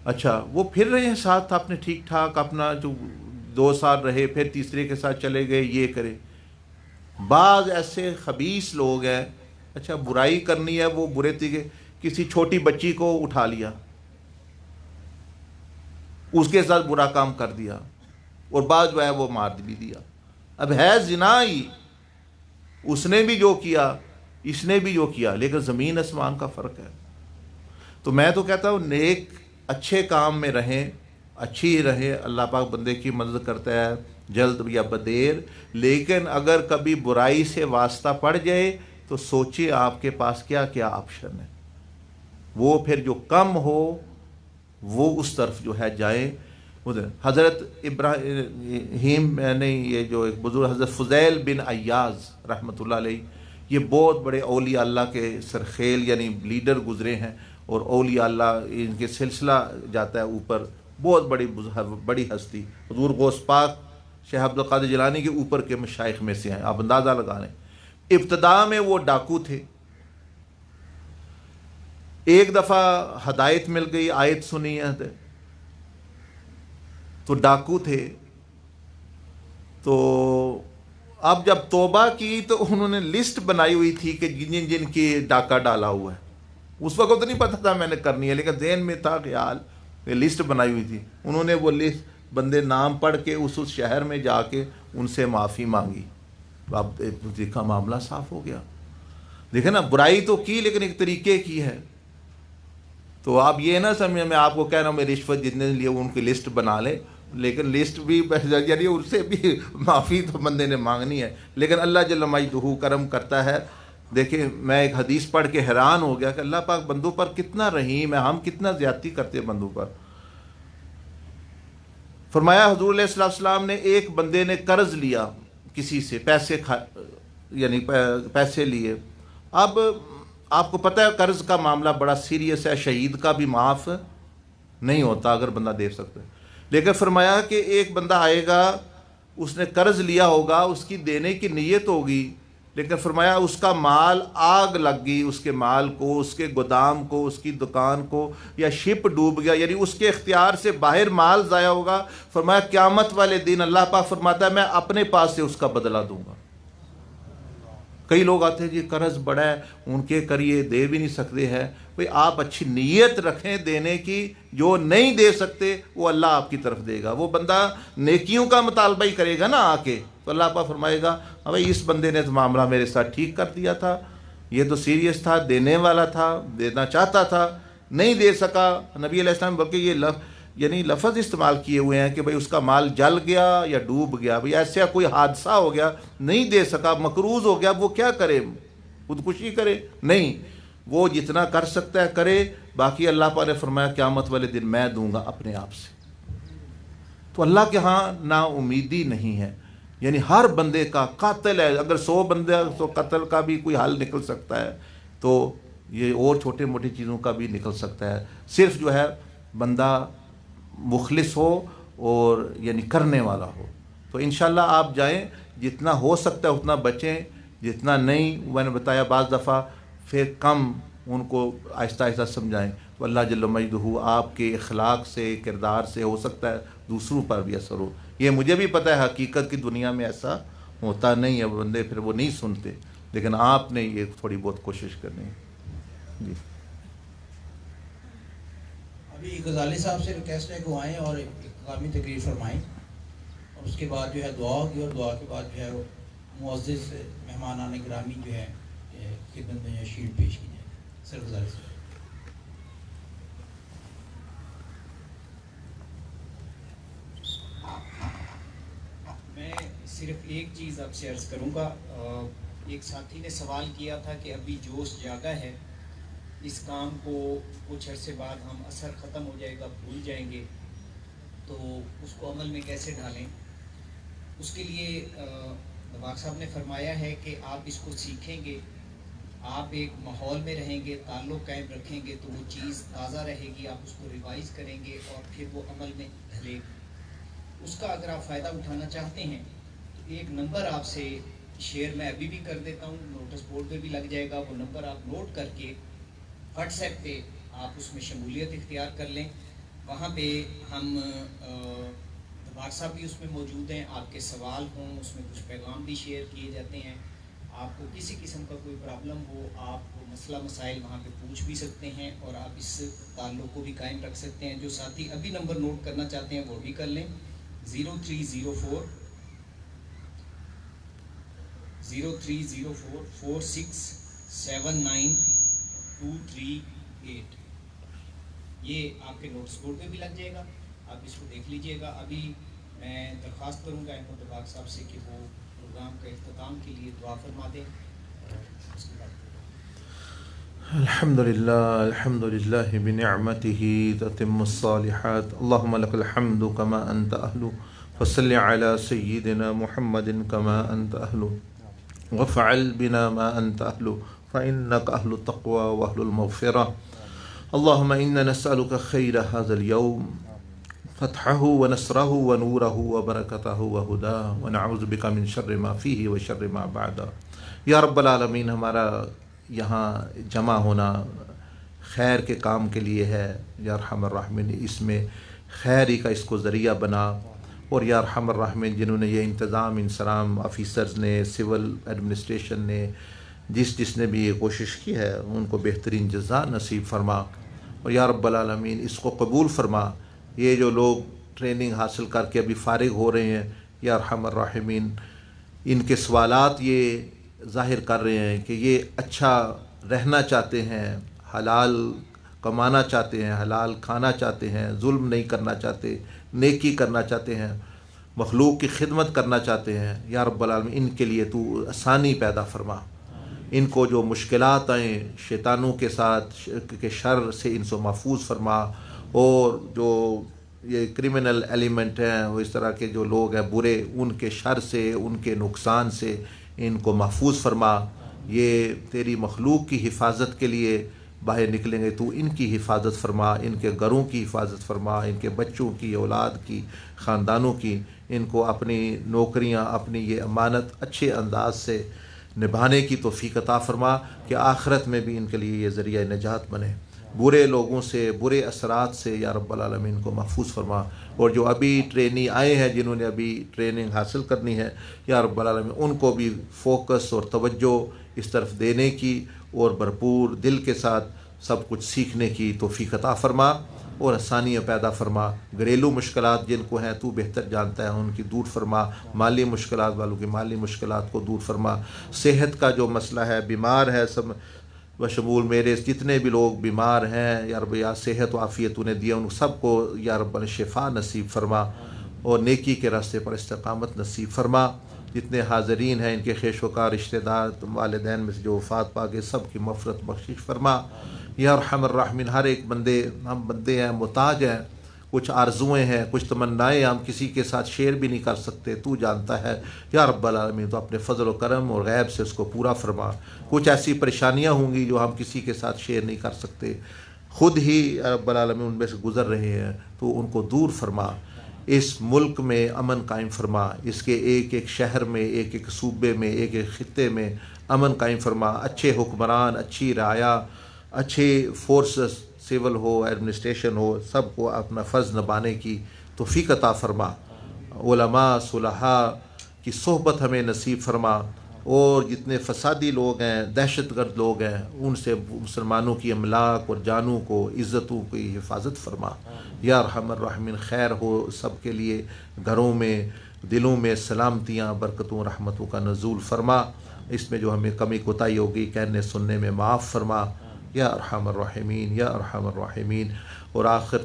S4: اچھا، وہ پھر رہے ہیں ساتھ اپنے ٹھیک ٹھاک، اپنا جو 2 سال رہے پھر تیسرے کے ساتھ چلے گئے، یہ کرے. بعض ایسے خبیث لوگ ہیں، اچھا برائی کرنی ہے وہ برے طریقے، کسی چھوٹی بچی کو اٹھا لیا، اس کے ساتھ برا کام کر دیا، اور بعض جو ہے وہ مار بھی دیا. اب ہے زنا ہی، اس نے بھی جو کیا اس نے بھی جو کیا، لیکن زمین آسمان کا فرق ہے. تو میں تو کہتا ہوں نیک اچھے کام میں رہیں، اچھی رہیں. اللہ پاک بندے کی مدد کرتا ہے جلد یا بدیر، لیکن اگر کبھی برائی سے واسطہ پڑ جائے تو سوچیں آپ کے پاس کیا کیا آپشن ہے. وہ پھر جو کم ہو وہ اس طرف جو ہے جائیں. حضرت ابراہیم نہیں، یہ جو ایک بزرگ حضرت فضیل بن ایاز رحمۃ اللہ علیہ، یہ بہت بڑے اولیاء اللہ کے سرخیل یعنی لیڈر گزرے ہیں، اور اولیاء اللہ ان کے سلسلہ جاتا ہے اوپر. بہت بڑی ہستی، حضور غوث پاک شیخ عبد القادر جیلانی کے اوپر کے مشائخ میں سے ہیں، آپ اندازہ لگا لیں. ابتدا میں وہ ڈاکو تھے. ایک دفعہ ہدایت مل گئی، آیت سنی ہے تو ڈاکو تھے. تو اب جب توبہ کی تو انہوں نے لسٹ بنائی ہوئی تھی کہ جن جن کی ڈاکہ ڈالا ہوا ہے. اس وقت تو نہیں پتہ تھا میں نے کرنی ہے، لیکن ذہن میں تھا خیال، لسٹ بنائی ہوئی تھی. انہوں نے وہ لسٹ بندے نام پڑھ کے اس شہر میں جا کے ان سے معافی مانگی. اب دیکھا معاملہ صاف ہو گیا. دیکھیں نا، برائی تو کی لیکن ایک طریقے کی ہے. تو آپ یہ نہ سمجھیں میں آپ کو کہہ رہا ہوں میں رشوت جتنے لیے ان کی لسٹ بنا لے، لیکن لسٹ بھی یعنی ان سے بھی معافی تو بندے نے مانگنی ہے. لیکن اللہ جل مجدہ کرم کرتا ہے دیکھیں میں ایک حدیث پڑھ کے حیران ہو گیا کہ اللہ پاک بندوں پر کتنا رحیم ہے، ہم کتنا زیادتی کرتے ہیں بندوں پر۔ فرمایا حضور علیہ الصلوۃ والسلام نے ایک بندے نے قرض لیا کسی سے، پیسے لیے۔ اب آپ کو پتہ ہے قرض کا معاملہ بڑا سیریس ہے، شہید کا بھی معاف نہیں ہوتا اگر بندہ دے سکتا ہے، لیکن فرمایا کہ ایک بندہ آئے گا، اس نے قرض لیا ہوگا، اس کی دینے کی نیت ہوگی، لیکن فرمایا اس کا مال آگ لگ گئی، اس کے مال کو، اس کے گودام کو، اس کی دکان کو، یا شپ ڈوب گیا، یعنی اس کے اختیار سے باہر مال ضائع ہوگا۔ فرمایا قیامت والے دن اللہ پاک فرماتا ہے میں اپنے پاس سے اس کا بدلہ دوں گا۔ کئی لوگ آتے ہیں جی قرض بڑا ہے، ان کے کریے دے بھی نہیں سکتے ہیں، بھئی آپ اچھی نیت رکھیں دینے کی، جو نہیں دے سکتے وہ اللہ آپ کی طرف دے گا، وہ بندہ نیکیوں کا مطالبہ ہی کرے گا نا آ کے، تو اللہ پاک فرمائے گا بھائی اس بندے نے تو معاملہ میرے ساتھ ٹھیک کر دیا تھا، یہ تو سیریس تھا، دینے والا تھا، دینا چاہتا تھا، نہیں دے سکا۔ نبی علیہ السلام بلکہ یہ یعنی لفظ استعمال کیے ہوئے ہیں کہ بھئی اس کا مال جل گیا یا ڈوب گیا، بھئی ایسا کوئی حادثہ ہو گیا، نہیں دے سکا، مقروض ہو گیا، وہ کیا کرے؟ خودکشی کرے؟ نہیں، وہ جتنا کر سکتا ہے کرے، باقی اللہ پاک نے فرمایا قیامت والے دن میں دوں گا اپنے آپ سے۔ تو اللہ کے ہاں نا امیدی نہیں ہے، یعنی ہر بندے کا قاتل ہے، اگر 100 بندے تو قتل کا بھی کوئی حل نکل سکتا ہے، تو یہ اور چھوٹے موٹی چیزوں کا بھی نکل سکتا ہے، صرف جو ہے بندہ مخلص ہو اور یعنی کرنے والا ہو۔ تو انشاءاللہ آپ جائیں، جتنا ہو سکتا ہے اتنا بچیں، جتنا نہیں میں نے بتایا بعض دفعہ پھر کم ان کو آہستہ آہستہ سمجھائیں، تو اللہ جل مجدہ آپ کے اخلاق سے، کردار سے ہو سکتا ہے دوسروں پر بھی اثر ہو۔ یہ مجھے بھی پتہ ہے حقیقت کی دنیا میں ایسا ہوتا نہیں ہے، بندے پھر وہ نہیں سنتے، لیکن آپ نے یہ تھوڑی بہت کوشش کرنی ہے۔ جی
S1: ابھی غزالی صاحب سے ریکویسٹ ہے کہ وہ آئیں اور اقامی تقریر فرمائیں، اور اس کے بعد جو ہے دعا ہوگی، اور دعا کے بعد جو ہے معزز مہمانان گرامی جو ہے خدمت میں شیلڈ پیش کی جائے۔ سر غزالی صاحب۔
S2: میں صرف ایک چیز آپ سے عرض کروں گا، ایک ساتھی نے سوال کیا تھا کہ ابھی جوش جاگا ہے، اس کام کو کچھ عرصے بعد ہم اثر ختم ہو جائے گا، بھول جائیں گے، تو اس کو عمل میں کیسے ڈالیں؟ اس کے لیے دباغ صاحب نے فرمایا ہے کہ آپ اس کو سیکھیں گے، آپ ایک ماحول میں رہیں گے، تعلق قائم رکھیں گے تو وہ چیز تازہ رہے گی، آپ اس کو ریوائز کریں گے اور پھر وہ عمل میں ڈھلے گی۔ اس کا اگر آپ فائدہ اٹھانا چاہتے ہیں تو ایک نمبر آپ سے شیئر میں ابھی بھی کر دیتا ہوں، نوٹس بورڈ پہ بھی لگ جائے گا، وہ نمبر آپ نوٹ کر کے واٹس ایپ پہ آپ اس میں شمولیت اختیار کر لیں۔ وہاں پہ ہم دباغ صاحب بھی اس میں موجود ہیں، آپ کے سوال ہوں اس میں کچھ پیغام بھی شیئر کیے جاتے ہیں، آپ کو کسی قسم کا کوئی پرابلم ہو آپ کو مسئلہ مسائل وہاں پہ پوچھ بھی سکتے ہیں، اور آپ اس تعلق کو بھی قائم رکھ سکتے ہیں۔ جو ساتھی ابھی نمبر نوٹ کرنا چاہتے ہیں وہ بھی کر لیں، 0304 4679 یہ آپ کے نوٹس بورڈ پہ بھی لگ جائے گا، آپ اس کو دیکھ لیجئے گا۔ ابھی میں درخواست کروں گا احمد دباغ صاحب سے کہ وہ پروگرام کا اختتام کے لیے دعا فرما دیں، اور اس کے بعد
S4: الحمد للہ بنعمته تتم الصالحات اللهم لك الحمد كما أنت أهل فصل على سيدنا محمد كما أنت أهل وفعل بنا ما أنت أهل فإنك أهل التقوى وأهل المغفرة اللهم إنا نسألك خير هذا اليوم فتحه ونصره ونوره وبركته وهداه ونعوذ بك من شر ما فيه وشر ما بعده۔ یا رب العالمین، ہمارا یہاں جمع ہونا خیر کے کام کے لیے ہے، یا ارحم الراحمین اس میں خیر ہی کا اس کو ذریعہ بنا، اور یا ارحم الراحمین جنہوں نے یہ انتظام انسلام آفیسرز نے، سول ایڈمنسٹریشن نے، جس نے بھی یہ کوشش کی ہے ان کو بہترین جزا نصیب فرما، اور یا رب العالمین اس کو قبول فرما۔ یہ جو لوگ ٹریننگ حاصل کر کے ابھی فارغ ہو رہے ہیں، یا ارحم الراحمین ان کے سوالات یہ ظاہر کر رہے ہیں کہ یہ اچھا رہنا چاہتے ہیں، حلال کمانا چاہتے ہیں، حلال کھانا چاہتے ہیں، ظلم نہیں کرنا چاہتے، نیکی کرنا چاہتے ہیں، مخلوق کی خدمت کرنا چاہتے ہیں۔ یا رب العالمین ان کے لیے تو آسانی پیدا فرما، ان کو جو مشکلات آئیں شیطانوں کے ساتھ کے شر سے ان سے محفوظ فرما، اور جو یہ کرمنل ایلیمنٹ ہیں وہ اس طرح کے جو لوگ ہیں برے، ان کے شر سے، ان کے نقصان سے ان کو محفوظ فرما۔ یہ تیری مخلوق کی حفاظت کے لیے باہر نکلیں گے، تو ان کی حفاظت فرما، ان کے گھروں کی حفاظت فرما، ان کے بچوں کی، اولاد کی، خاندانوں کی، ان کو اپنی نوکریاں، اپنی یہ امانت اچھے انداز سے نبھانے کی توفیق عطا فرما کہ آخرت میں بھی ان کے لیے یہ ذریعہ نجات بنے۔ برے لوگوں سے، برے اثرات سے یا رب العالمین کو محفوظ فرما، اور جو ابھی ٹرینی آئے ہیں جنہوں نے ابھی ٹریننگ حاصل کرنی ہے یا رب العالمین ان کو بھی فوکس اور توجہ اس طرف دینے کی اور بھرپور دل کے ساتھ سب کچھ سیکھنے کی توفیق عطا فرما اور آسانیاں پیدا فرما۔ گھریلو مشکلات جن کو ہیں تو بہتر جانتا ہے، ان کی دور فرما، مالی مشکلات والوں کی مالی مشکلات کو دور فرما، صحت کا جو مسئلہ ہے، بیمار ہے سب بشمول میرے جتنے بھی لوگ بیمار ہیں یا رب، یا صحت و عافیت انہیں دیا، ان سب کو یا رب شفا نصیب فرما اور نیکی کے راستے پر استقامت نصیب فرما۔ جتنے حاضرین ہیں ان کے خیش وکار رشتہ دار والدین میں سے جو وفات پا گئے سب کی مغفرت بخشش فرما یا ارحم الراحمین۔ ہر ایک بندے، ہم بندے ہیں، محتاج ہیں، کچھ آرزوئیں ہیں، کچھ تمنائیں ہم کسی کے ساتھ شیئر بھی نہیں کر سکتے، تو جانتا ہے یا رب العالمین، تو اپنے فضل و کرم اور غیب سے اس کو پورا فرما۔ کچھ ایسی پریشانیاں ہوں گی جو ہم کسی کے ساتھ شیئر نہیں کر سکتے، خود ہی رب العالمین ان میں سے گزر رہے ہیں، تو ان کو دور فرما۔ اس ملک میں امن قائم فرما، اس کے ایک ایک شہر میں، ایک ایک صوبے میں، ایک ایک خطے میں امن قائم فرما، اچھے حکمران، اچھی رعایا، اچھے فورسز، سول ہو، ایڈمنسٹریشن ہو، سب کو اپنا فرض نبھانے کی توفیق عطا فرما۔ علماء صلحاء کی صحبت ہمیں نصیب فرما، اور جتنے فسادی لوگ ہیں، دہشت گرد لوگ ہیں، ان سے مسلمانوں کی املاک اور جانوں کو، عزتوں کی حفاظت فرما یا ارحم الراحمین۔ خیر ہو سب کے لیے، گھروں میں، دلوں میں سلامتیاں، برکتوں، رحمتوں کا نزول فرما۔ اس میں جو ہمیں کمی کوتاہی ہوگی کہنے سننے میں معاف فرما یا ارحم الراحمین یا ارحم الراحمین۔ اور آخر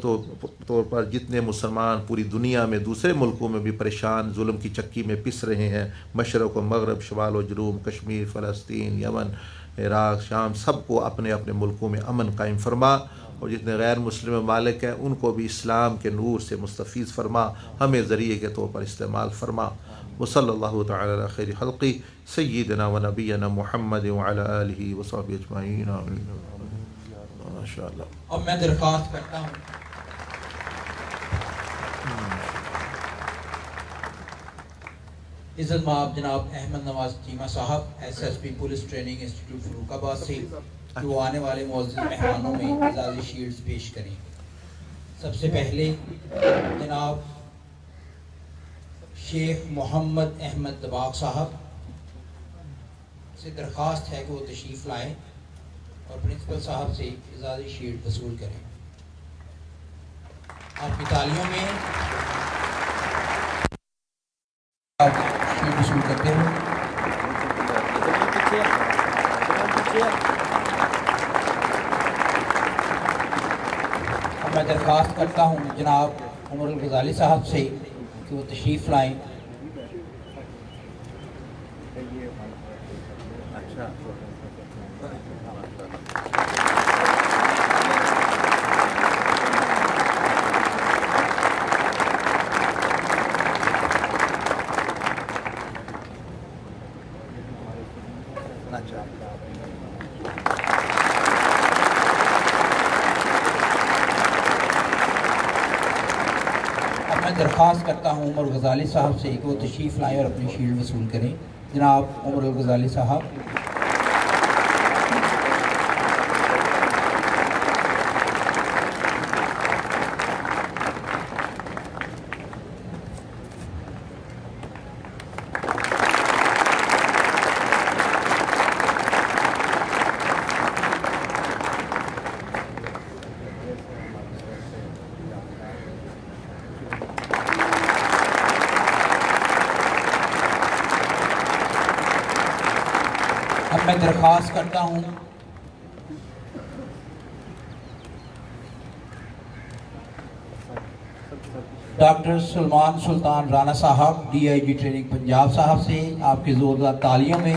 S4: طور پر جتنے مسلمان پوری دنیا میں دوسرے ملکوں میں بھی پریشان ظلم کی چکی میں پس رہے ہیں، مشرق و مغرب، شمال و جنوب، کشمیر، فلسطین، یمن، عراق، شام، سب کو اپنے اپنے ملکوں میں امن قائم فرما، اور جتنے غیر مسلم ممالک ہیں ان کو بھی اسلام کے نور سے مستفیض فرما، ہمیں ذریعے کے طور پر استعمال فرما۔ وصلی اللہ تعالی علی خیر خلقی سیدنا و نبینا محمد وعلی آلہ وصحبہ اجمعین، آمین۔ ماشاء اللہ۔
S1: اب میں درخواست کرتا ہوں عزت مآب جناب احمد نواز چیمہ صاحب، S S P police training institute Farrukhabad سے، کہ وہ آنے والے معزز مہمانوں میں اعزازی شیلڈز پیش کریں۔ سب سے پہلے جناب شیخ محمد احمد دباغ صاحب سے درخواست ہے کہ وہ تشریف لائیں اور پرنسپل صاحب سے اعزازی شیلڈ وصول کریں۔ آپ کی تالیوں میں آپ شیلڈ وصول کرتے ہو۔ اب میں درخواست کرتا ہوں جناب عمر الغزالی صاحب سے کہ وہ تشریف لائیں۔ اب میں درخواست کرتا ہوں عمر غزالی صاحب سے کہ وہ تشریف لائیں اور اپنی شیلڈ وصول کریں۔ جناب عمر الغزالی صاحب۔ اب میں درخواست کرتا ہوں ڈاکٹر سلمان سلطان رانا صاحب، D I G training Punjab صاحب سے آپ کی زوردار تالیوں میں